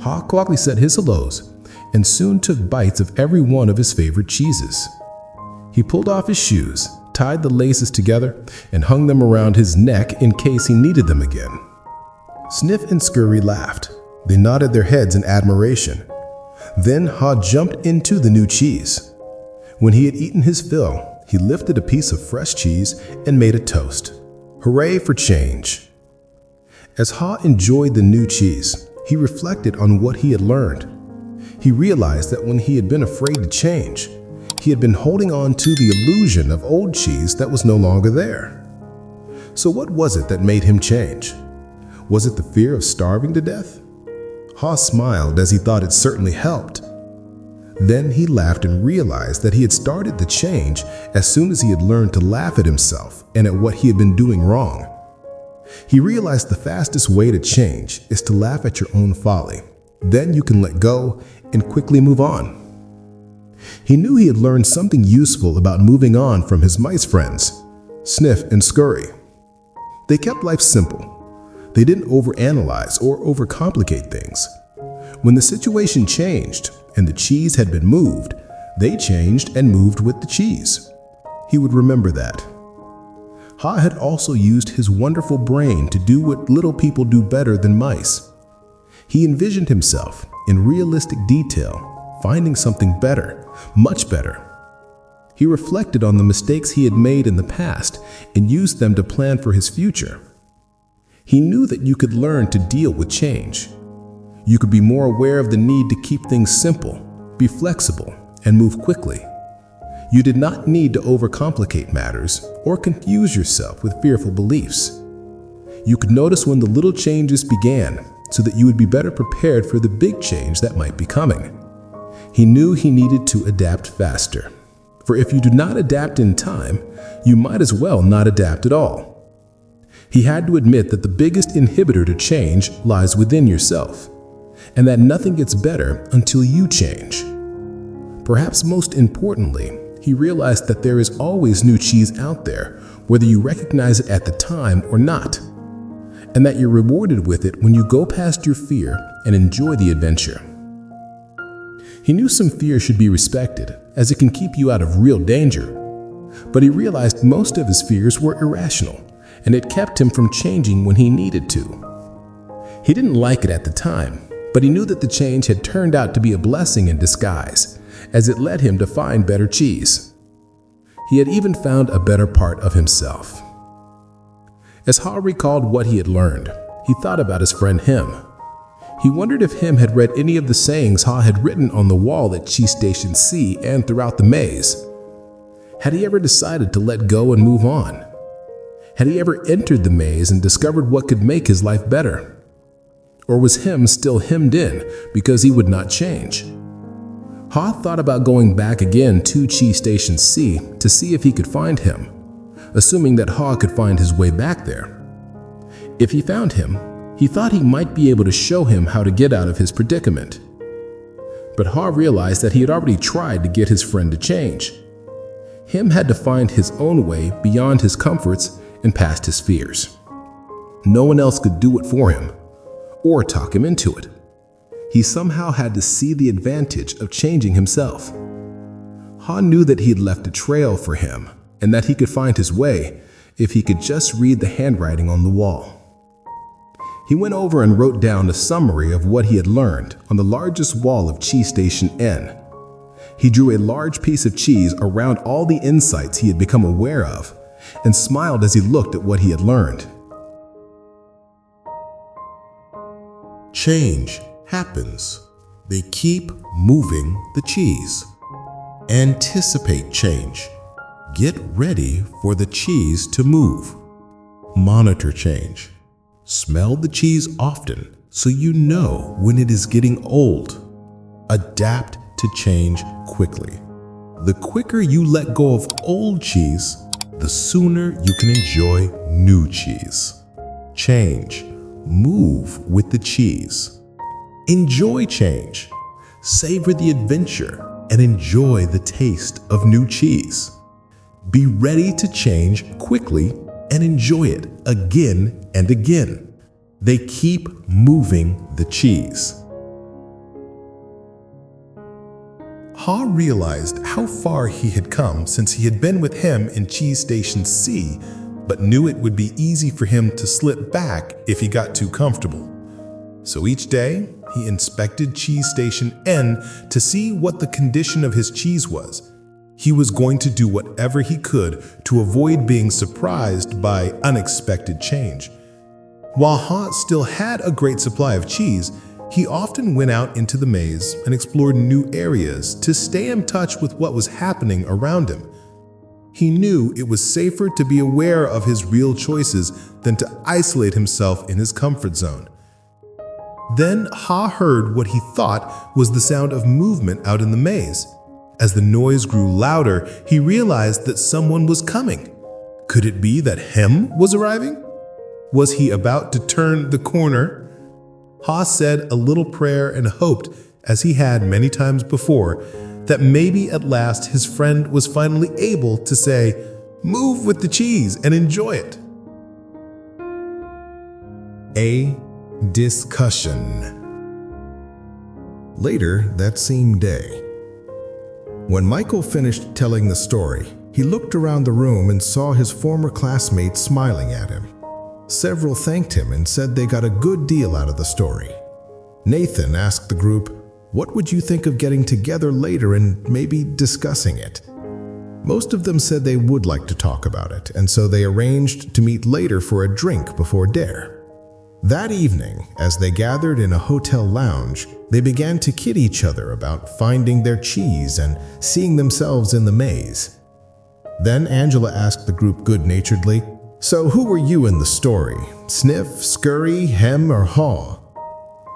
Ha quickly said his hellos, and soon took bites of every one of his favorite cheeses. He pulled off his shoes, tied the laces together, and hung them around his neck in case he needed them again. Sniff and Scurry laughed. They nodded their heads in admiration. Then Ha jumped into the new cheese. When he had eaten his fill, he lifted a piece of fresh cheese and made a toast. Hooray for change! As Ha enjoyed the new cheese, he reflected on what he had learned. He realized that when he had been afraid to change, he had been holding on to the illusion of old cheese that was no longer there. So what was it that made him change? Was it the fear of starving to death? Ha smiled as he thought it certainly helped. Then he laughed and realized that he had started to change as soon as he had learned to laugh at himself and at what he had been doing wrong. He realized the fastest way to change is to laugh at your own folly. Then you can let go and quickly move on. He knew he had learned something useful about moving on from his mice friends, Sniff and Scurry. They kept life simple. They didn't overanalyze or overcomplicate things. When the situation changed and the cheese had been moved, they changed and moved with the cheese. He would remember that. Ha had also used his wonderful brain to do what little people do better than mice. He envisioned himself in realistic detail, finding something better, much better. He reflected on the mistakes he had made in the past and used them to plan for his future. He knew that you could learn to deal with change. You could be more aware of the need to keep things simple, be flexible, and move quickly. You did not need to overcomplicate matters or confuse yourself with fearful beliefs. You could notice when the little changes began so that you would be better prepared for the big change that might be coming. He knew he needed to adapt faster. For if you do not adapt in time, you might as well not adapt at all. He had to admit that the biggest inhibitor to change lies within yourself, and that nothing gets better until you change. Perhaps most importantly, he realized that there is always new cheese out there, whether you recognize it at the time or not, and that you're rewarded with it when you go past your fear and enjoy the adventure. He knew some fear should be respected, as it can keep you out of real danger, but he realized most of his fears were irrational, and it kept him from changing when he needed to. He didn't like it at the time, but he knew that the change had turned out to be a blessing in disguise, as it led him to find better cheese. He had even found a better part of himself. As Ha recalled what he had learned, he thought about his friend Him. He wondered if Him had read any of the sayings Ha had written on the wall at Cheese Station C and throughout the maze. Had he ever decided to let go and move on? Had he ever entered the maze and discovered what could make his life better? Or was Him still hemmed in because he would not change? Ha thought about going back again to Cheese Station C to see if he could find Him, assuming that Ha could find his way back there. If he found Him, he thought he might be able to show him how to get out of his predicament. But Ha realized that he had already tried to get his friend to change. Him had to find his own way beyond his comforts and past his fears. No one else could do it for him, or talk him into it. He somehow had to see the advantage of changing himself. Ha knew that he had left a trail for him, and that he could find his way if he could just read the handwriting on the wall. He went over and wrote down a summary of what he had learned on the largest wall of Cheese Station N. He drew a large piece of cheese around all the insights he had become aware of, and smiled as he looked at what he had learned. Change happens. They keep moving the cheese. Anticipate change. Get ready for the cheese to move. Monitor change. Smell the cheese often so you know when it is getting old. Adapt to change quickly. The quicker you let go of old cheese, the sooner you can enjoy new cheese. Change. Move with the cheese. Enjoy change. Savor the adventure and enjoy the taste of new cheese. Be ready to change quickly and enjoy it again and again. They keep moving the cheese. Ha realized how far he had come since he had been with him in Cheese Station C, but knew it would be easy for him to slip back if he got too comfortable. So each day, he inspected Cheese Station N to see what the condition of his cheese was. He was going to do whatever he could to avoid being surprised by unexpected change. While Ha still had a great supply of cheese, he often went out into the maze and explored new areas to stay in touch with what was happening around him. He knew it was safer to be aware of his real choices than to isolate himself in his comfort zone. Then Ha heard what he thought was the sound of movement out in the maze. As the noise grew louder, he realized that someone was coming. Could it be that Hem was arriving? Was he about to turn the corner? Ha said a little prayer and hoped, as he had many times before, that maybe at last his friend was finally able to say, "Move with the cheese and enjoy it." A discussion. Later that same day, when Michael finished telling the story, he looked around the room and saw his former classmates smiling at him. Several thanked him and said they got a good deal out of the story. Nathan asked the group, "What would you think of getting together later and maybe discussing it?" Most of them said they would like to talk about it, and so they arranged to meet later for a drink before dinner. That evening, as they gathered in a hotel lounge, they began to kid each other about finding their cheese and seeing themselves in the maze. Then Angela asked the group good-naturedly, "So who were you in the story? Sniff, Scurry, Hem, or Haw?"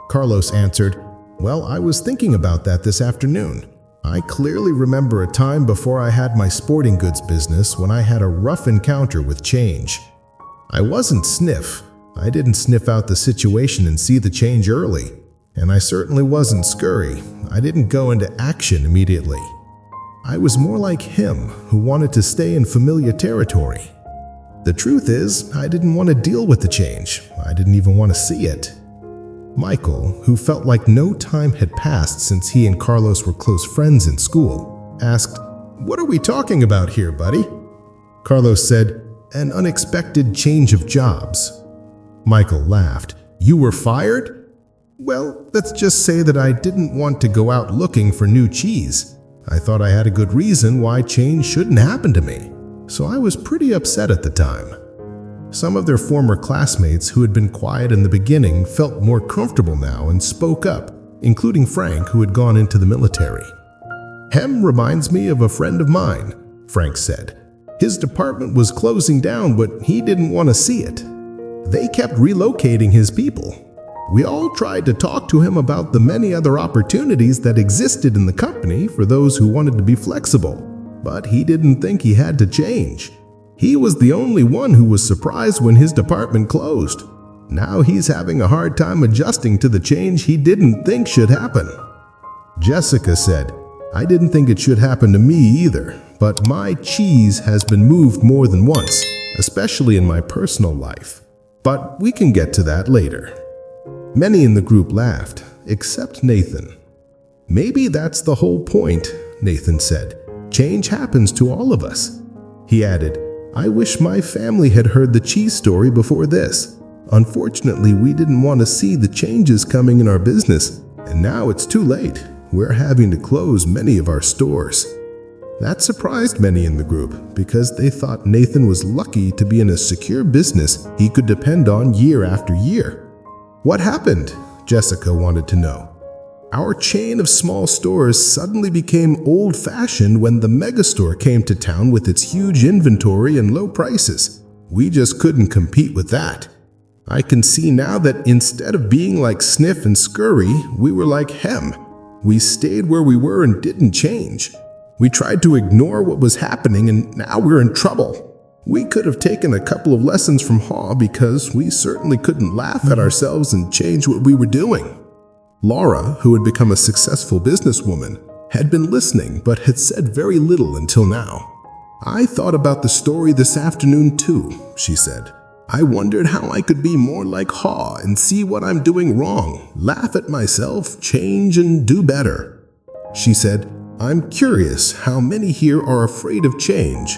Carlos answered, "Well, I was thinking about that this afternoon. I clearly remember a time before I had my sporting goods business when I had a rough encounter with change. I wasn't Sniff. I didn't sniff out the situation and see the change early. And I certainly wasn't Scurry. I didn't go into action immediately. I was more like him, who wanted to stay in familiar territory. The truth is, I didn't want to deal with the change. I didn't even want to see it." Michael, who felt like no time had passed since he and Carlos were close friends in school, asked, "What are we talking about here, buddy?" Carlos said, "An unexpected change of jobs." Michael laughed. "You were fired?" "Well, let's just say that I didn't want to go out looking for new cheese. I thought I had a good reason why change shouldn't happen to me. So I was pretty upset at the time." Some of their former classmates who had been quiet in the beginning felt more comfortable now and spoke up, including Frank, who had gone into the military. "Hem reminds me of a friend of mine," Frank said. "His department was closing down, but he didn't want to see it. They kept relocating his people. We all tried to talk to him about the many other opportunities that existed in the company for those who wanted to be flexible, but he didn't think he had to change. He was the only one who was surprised when his department closed. Now he's having a hard time adjusting to the change he didn't think should happen." Jessica said, "I didn't think it should happen to me either, but my cheese has been moved more than once, especially in my personal life. But we can get to that later." Many in the group laughed, except Nathan. "Maybe that's the whole point," Nathan said. "Change happens to all of us." He added, "I wish my family had heard the cheese story before this. Unfortunately, we didn't want to see the changes coming in our business, and now it's too late. We're having to close many of our stores." That surprised many in the group because they thought Nathan was lucky to be in a secure business he could depend on year after year. "What happened? Jessica wanted to know. Our chain of small stores suddenly became old-fashioned when the megastore came to town with its huge inventory and low prices. We just couldn't compete with that. I can see now that instead of being like Sniff and Scurry, we were like Hem. We stayed where we were and didn't change. We tried to ignore what was happening and now we're in trouble. We could have taken a couple of lessons from Haw because we certainly couldn't laugh at ourselves and change what we were doing. Laura, who had become a successful businesswoman, had been listening but had said very little until now. I thought about the story this afternoon too, she said. I wondered how I could be more like Haw and see what I'm doing wrong, laugh at myself, change, and do better. She said, I'm curious how many here are afraid of change.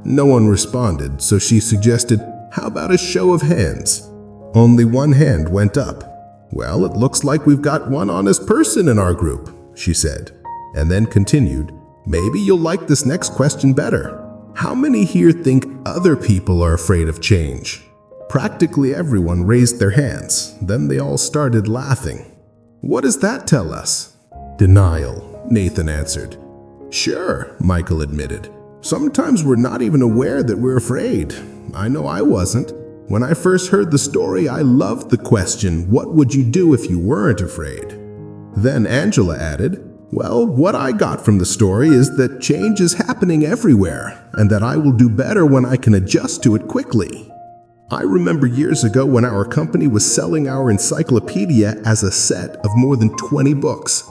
No one responded, so she suggested, how about a show of hands? Only one hand went up. Well, it looks like we've got one honest person in our group, she said, and then continued, maybe you'll like this next question better. How many here think other people are afraid of change? Practically everyone raised their hands. Then they all started laughing. What does that tell us? Denial, Nathan answered. Sure, Michael admitted. Sometimes we're not even aware that we're afraid. I know I wasn't. When I first heard the story, I loved the question, what would you do if you weren't afraid? Then Angela added, well, what I got from the story is that change is happening everywhere, and that I will do better when I can adjust to it quickly. I remember years ago when our company was selling our encyclopedia as a set of more than 20 books.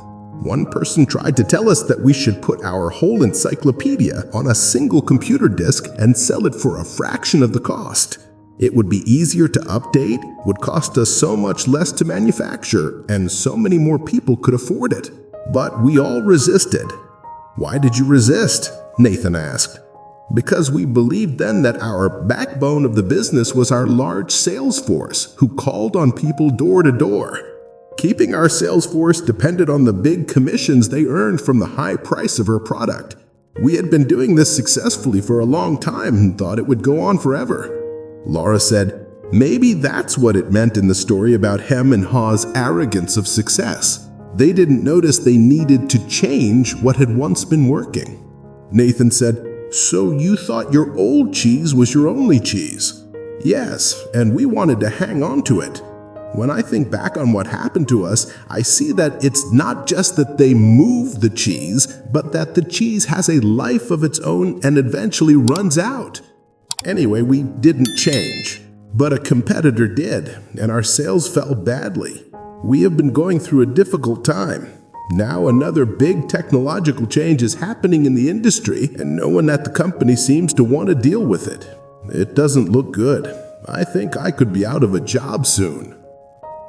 One person tried to tell us that we should put our whole encyclopedia on a single computer disk and sell it for a fraction of the cost. It would be easier to update, would cost us so much less to manufacture, and so many more people could afford it. But we all resisted. Why did you resist? Nathan asked. Because we believed then that our backbone of the business was our large sales force who called on people door to door. Keeping our sales force depended on the big commissions they earned from the high price of our product. We had been doing this successfully for a long time and thought it would go on forever. Laura said, maybe that's what it meant in the story about Hem and Haw's arrogance of success. They didn't notice they needed to change what had once been working. Nathan said, so you thought your old cheese was your only cheese? Yes, and we wanted to hang on to it. When I think back on what happened to us, I see that it's not just that they moved the cheese, but that the cheese has a life of its own and eventually runs out. Anyway, we didn't change, but a competitor did, and our sales fell badly. We have been going through a difficult time. Now another big technological change is happening in the industry, and no one at the company seems to want to deal with it. It doesn't look good. I think I could be out of a job soon.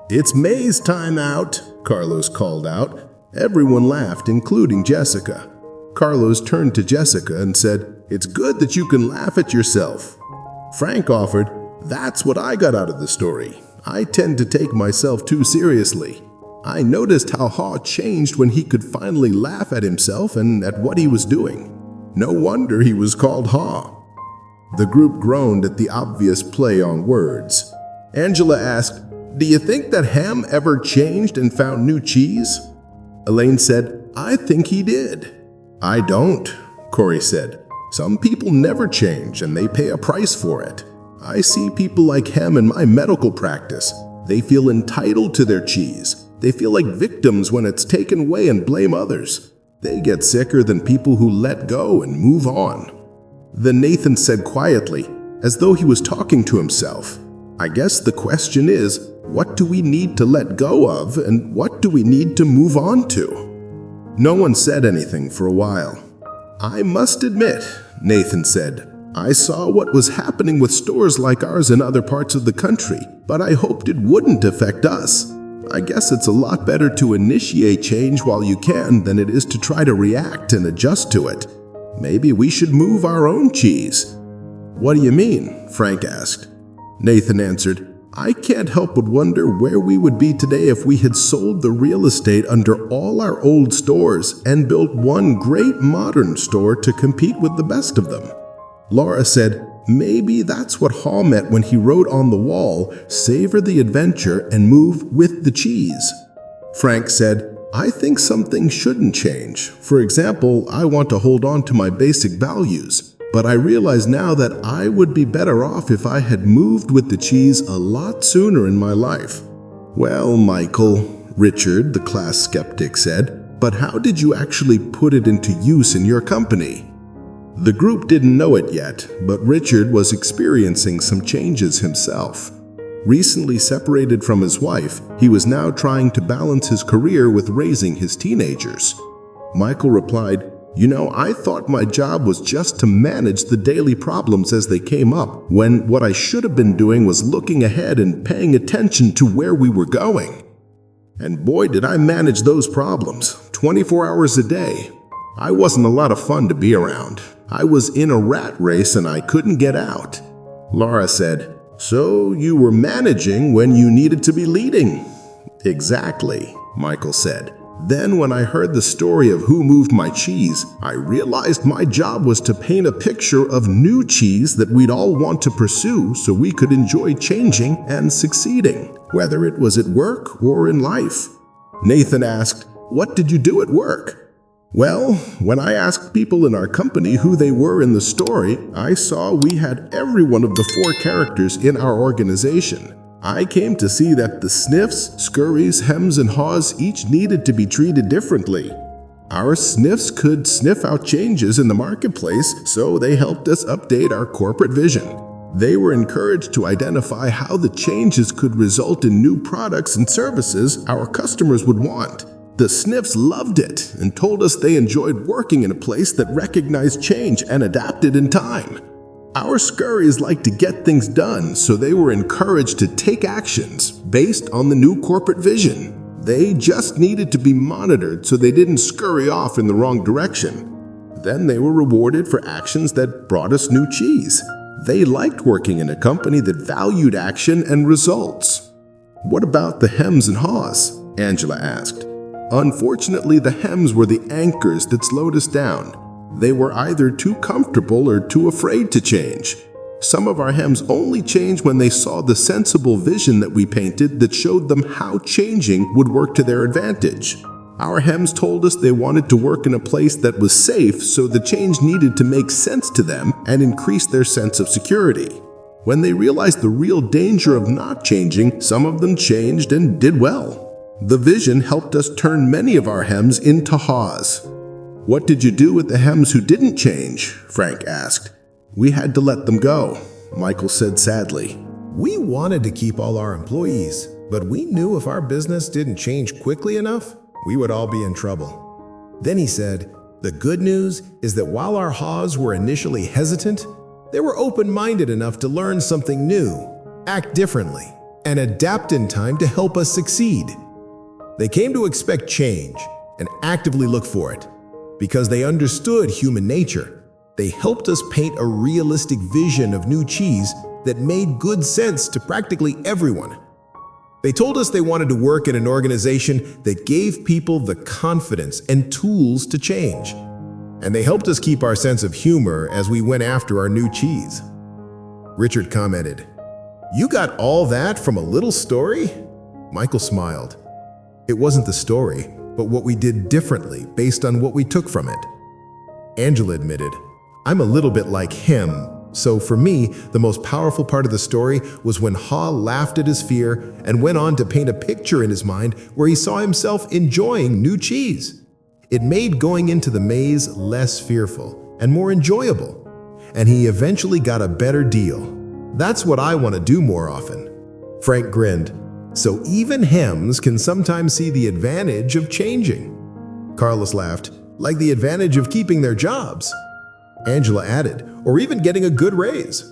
It's May's time out, Carlos called out. Everyone laughed, including Jessica. Carlos turned to Jessica and said, it's good that you can laugh at yourself. Frank offered, that's what I got out of the story. I tend to take myself too seriously. I noticed how Haw changed when he could finally laugh at himself and at what he was doing. No wonder he was called Haw. The group groaned at the obvious play on words. Angela asked, do you think that Ham ever changed and found new cheese? Elaine said, I think he did. I don't, Corey said. Some people never change and they pay a price for it. I see people like Ham in my medical practice. They feel entitled to their cheese. They feel like victims when it's taken away and blame others. They get sicker than people who let go and move on. Then Nathan said quietly, as though he was talking to himself, I guess the question is, what do we need to let go of and what do we need to move on to? No one said anything for a while. I must admit, Nathan said, I saw what was happening with stores like ours in other parts of the country, but I hoped it wouldn't affect us. I guess it's a lot better to initiate change while you can than it is to try to react and adjust to it. Maybe we should move our own cheese. What do you mean? Frank asked. Nathan answered, I can't help but wonder where we would be today if we had sold the real estate under all our old stores and built one great modern store to compete with the best of them. Laura said, Maybe that's what Hall meant when he wrote on the wall, "Savor the adventure and move with the cheese." Frank said, "I think some things shouldn't change. For example, I want to hold on to my basic values. But I realize now that I would be better off if I had moved with the cheese a lot sooner in my life." "Well, Michael," Richard, the class skeptic, said, "but how did you actually put it into use in your company?" The group didn't know it yet, but Richard was experiencing some changes himself. Recently separated from his wife, he was now trying to balance his career with raising his teenagers. Michael replied, I thought my job was just to manage the daily problems as they came up, when what I should have been doing was looking ahead and paying attention to where we were going. And boy, did I manage those problems, 24 hours a day. I wasn't a lot of fun to be around. I was in a rat race and I couldn't get out." Laura said, "So you were managing when you needed to be leading." "Exactly," Michael said. "Then when I heard the story of who moved my cheese, I realized my job was to paint a picture of new cheese that we'd all want to pursue so we could enjoy changing and succeeding, whether it was at work or in life." Nathan asked, "What did you do at work?" "Well, when I asked people in our company who they were in the story, I saw we had every one of the 4 characters in our organization. I came to see that the Sniffs, Scurries, Hems, and Haws each needed to be treated differently. Our Sniffs could sniff out changes in the marketplace, so they helped us update our corporate vision. They were encouraged to identify how the changes could result in new products and services our customers would want. The Sniffs loved it and told us they enjoyed working in a place that recognized change and adapted in time. Our Scurries like to get things done, so they were encouraged to take actions based on the new corporate vision. They just needed to be monitored so they didn't scurry off in the wrong direction. Then they were rewarded for actions that brought us new cheese. They liked working in a company that valued action and results." "What about the Hems and Haws?" Angela asked. "Unfortunately, the Hems were the anchors that slowed us down. They were either too comfortable or too afraid to change. Some of our Hems only changed when they saw the sensible vision that we painted that showed them how changing would work to their advantage. Our Hems told us they wanted to work in a place that was safe, so the change needed to make sense to them and increase their sense of security. When they realized the real danger of not changing, some of them changed and did well. The vision helped us turn many of our Hems into Haws." "What did you do with the Hems who didn't change?" Frank asked. "We had to let them go," Michael said sadly. We wanted to keep all our employees, but we knew if our business didn't change quickly enough, we would all be in trouble. Then he said, "The good news is that while our Haws were initially hesitant, they were open-minded enough to learn something new, act differently, and adapt in time to help us succeed. They came to expect change and actively look for it. Because they understood human nature, they helped us paint a realistic vision of new cheese that made good sense to practically everyone. They told us they wanted to work in an organization that gave people the confidence and tools to change. And they helped us keep our sense of humor as we went after our new cheese." Richard commented, "You got all that from a little story?" Michael smiled. "It wasn't the story, but what we did differently based on what we took from it." Angela admitted, "I'm a little bit like him, so for me, the most powerful part of the story was when Ha laughed at his fear and went on to paint a picture in his mind where he saw himself enjoying new cheese. It made going into the maze less fearful and more enjoyable, and he eventually got a better deal. That's what I want to do more often." Frank grinned. "So even Hems can sometimes see the advantage of changing." Carlos laughed, "Like the advantage of keeping their jobs." Angela added, "Or even getting a good raise."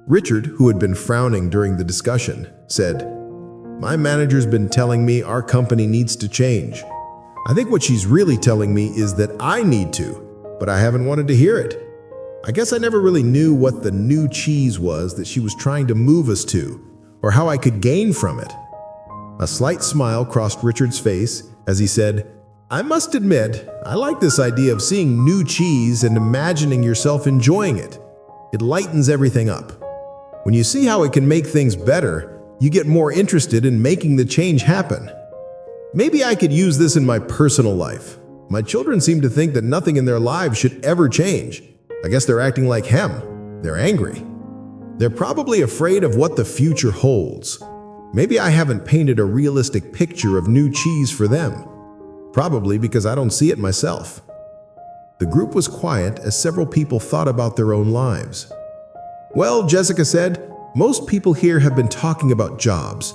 Richard, who had been frowning during the discussion, said, "My manager's been telling me our company needs to change. I think what she's really telling me is that I need to, but I haven't wanted to hear it. I guess I never really knew what the new cheese was that she was trying to move us to, or how I could gain from it." A slight smile crossed Richard's face as he said, "I must admit, I like this idea of seeing new cheese and imagining yourself enjoying it. It lightens everything up. When you see how it can make things better, you get more interested in making the change happen. Maybe I could use this in my personal life. My children seem to think that nothing in their lives should ever change. I guess they're acting like him. They're angry. They're probably afraid of what the future holds. Maybe I haven't painted a realistic picture of new cheese for them. Probably because I don't see it myself. The group was quiet as several people thought about their own lives. Well, Jessica said, most people here have been talking about jobs.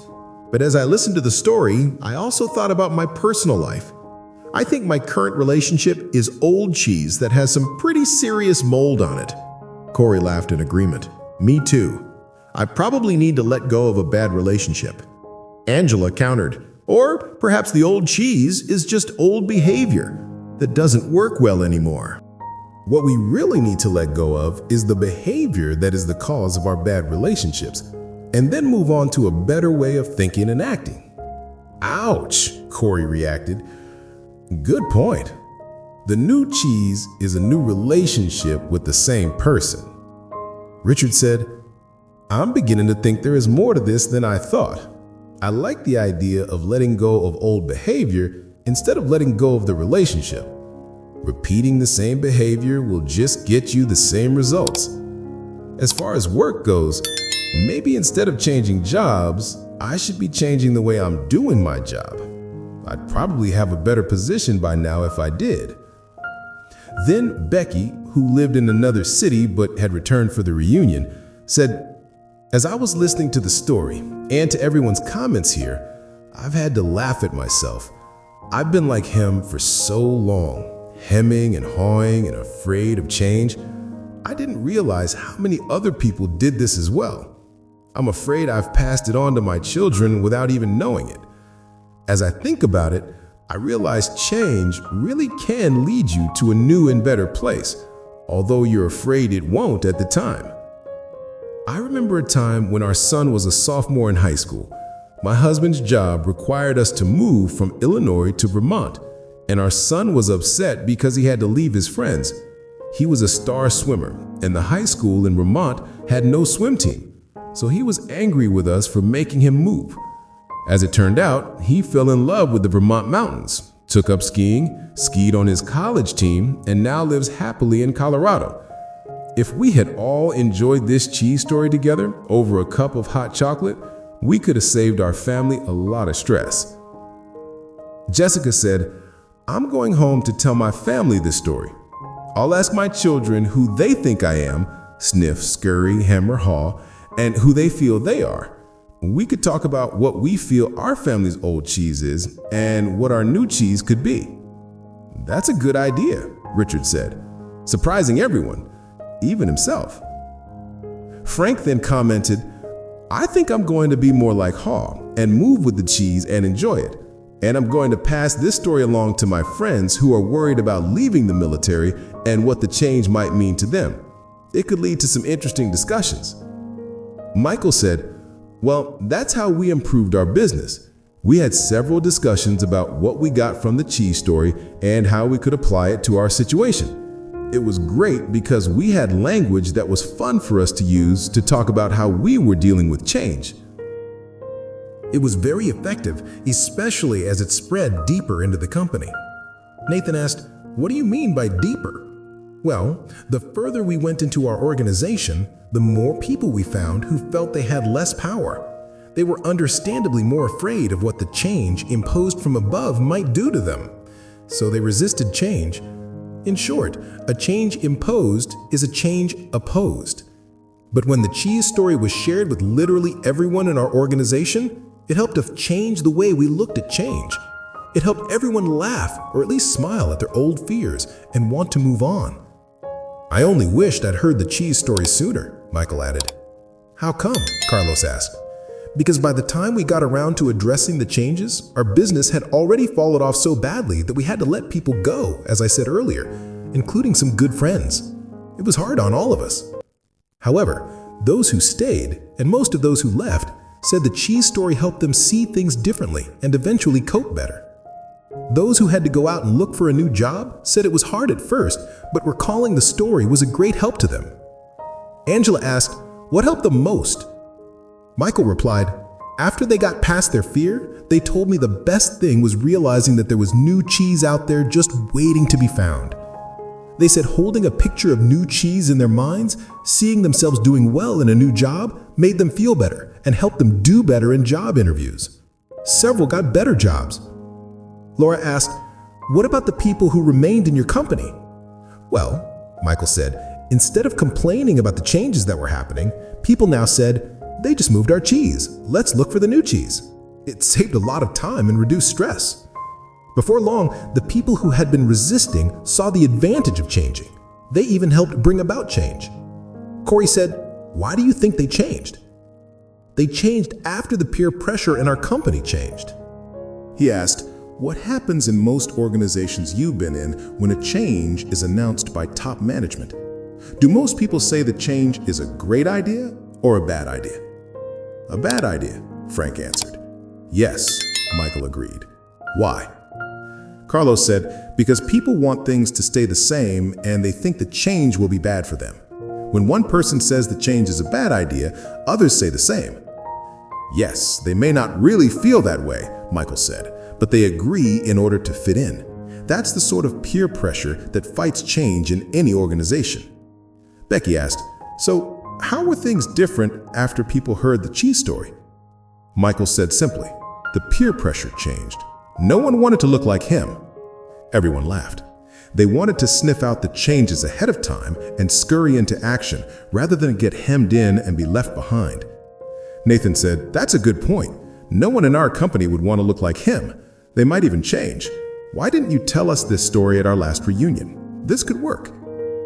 But as I listened to the story, I also thought about my personal life. I think my current relationship is old cheese that has some pretty serious mold on it. Corey laughed in agreement. Me too. I probably need to let go of a bad relationship. Angela countered, or perhaps the old cheese is just old behavior that doesn't work well anymore. What we really need to let go of is the behavior that is the cause of our bad relationships, and then move on to a better way of thinking and acting. Ouch, Corey reacted. Good point. The new cheese is a new relationship with the same person. Richard said, I'm beginning to think there is more to this than I thought. I like the idea of letting go of old behavior instead of letting go of the relationship. Repeating the same behavior will just get you the same results. As far as work goes, maybe instead of changing jobs, I should be changing the way I'm doing my job. I'd probably have a better position by now if I did. Then Becky, who lived in another city but had returned for the reunion, said, as I was listening to the story and to everyone's comments here, I've had to laugh at myself. I've been like him for so long, hemming and hawing and afraid of change. I didn't realize how many other people did this as well. I'm afraid I've passed it on to my children without even knowing it. As I think about it, I realize change really can lead you to a new and better place, although you're afraid it won't at the time. I remember a time when our son was a sophomore in high school. My husband's job required us to move from Illinois to Vermont, and our son was upset because he had to leave his friends. He was a star swimmer, and the high school in Vermont had no swim team, so he was angry with us for making him move. As it turned out, he fell in love with the Vermont mountains, took up skiing, skied on his college team, and now lives happily in Colorado. If we had all enjoyed this cheese story together over a cup of hot chocolate, we could have saved our family a lot of stress. Jessica said, I'm going home to tell my family this story. I'll ask my children who they think I am, Sniff, Scurry, Hammer, Haw, and who they feel they are. We could talk about what we feel our family's old cheese is and what our new cheese could be. That's a good idea, Richard said, surprising everyone, even himself. Frank then commented, I think I'm going to be more like Haw and move with the cheese and enjoy it. And I'm going to pass this story along to my friends who are worried about leaving the military and what the change might mean to them. It could lead to some interesting discussions. Michael said, well, that's how we improved our business. We had several discussions about what we got from the cheese story and how we could apply it to our situation. It was great because we had language that was fun for us to use to talk about how we were dealing with change. It was very effective, especially as it spread deeper into the company. Nathan asked, what do you mean by deeper? Well, the further we went into our organization, the more people we found who felt they had less power. They were understandably more afraid of what the change imposed from above might do to them. So they resisted change. In short, a change imposed is a change opposed. But when the cheese story was shared with literally everyone in our organization, it helped us change the way we looked at change. It helped everyone laugh or at least smile at their old fears and want to move on. I only wished I'd heard the cheese story sooner, Michael added. How come? Carlos asked. Because by the time we got around to addressing the changes, our business had already fallen off so badly that we had to let people go, as I said earlier, including some good friends. It was hard on all of us. However, those who stayed, and most of those who left, said the cheese story helped them see things differently and eventually cope better. Those who had to go out and look for a new job said it was hard at first, but recalling the story was a great help to them. Angela asked, "What helped them most?" Michael replied, "After they got past their fear, they told me the best thing was realizing that there was new cheese out there just waiting to be found." They said holding a picture of new cheese in their minds, seeing themselves doing well in a new job, made them feel better and helped them do better in job interviews. Several got better jobs. Laura asked, "What about the people who remained in your company?" "Well," Michael said, "instead of complaining about the changes that were happening, people now said, 'They just moved our cheese. Let's look for the new cheese.' It saved a lot of time and reduced stress." Before long, the people who had been resisting saw the advantage of changing. They even helped bring about change. Corey said, "Why do you think they changed?" "They changed after the peer pressure in our company changed." He asked, "What happens in most organizations you've been in when a change is announced by top management? Do most people say the change is a great idea or a bad idea?" "A bad idea," Frank answered. "Yes," Michael agreed. "Why?" Carlos said, "Because people want things to stay the same and they think the change will be bad for them. When one person says the change is a bad idea, others say the same." "Yes, they may not really feel that way," Michael said, "but they agree in order to fit in. That's the sort of peer pressure that fights change in any organization." Becky asked, "So how were things different after people heard the cheese story?" Michael said simply, "The peer pressure changed. No one wanted to look like him." Everyone laughed. They wanted to sniff out the changes ahead of time and scurry into action rather than get hemmed in and be left behind. Nathan said, "That's a good point. No one in our company would want to look like him. They might even change. Why didn't you tell us this story at our last reunion? This could work."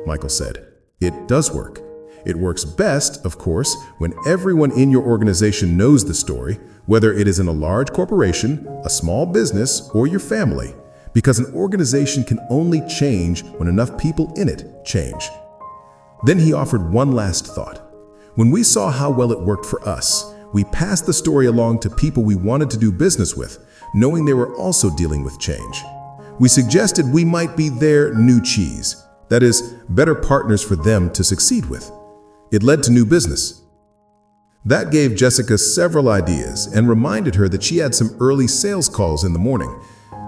Michael said, "It does work. It works best, of course, when everyone in your organization knows the story, whether it is in a large corporation, a small business, or your family, because an organization can only change when enough people in it change." Then he offered one last thought. "When we saw how well it worked for us, we passed the story along to people we wanted to do business with, knowing they were also dealing with change. We suggested we might be their new cheese, that is, better partners for them to succeed with. It led to new business." That gave Jessica several ideas and reminded her that she had some early sales calls in the morning.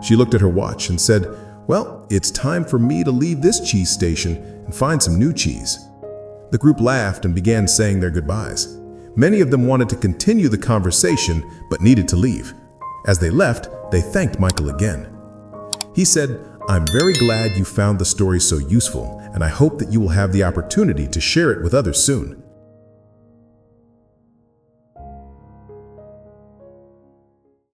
She looked at her watch and said, "Well, it's time for me to leave this cheese station and find some new cheese." The group laughed and began saying their goodbyes. Many of them wanted to continue the conversation but needed to leave. As they left, they thanked Michael again. He said, "I'm very glad you found the story so useful, and I hope that you will have the opportunity to share it with others soon.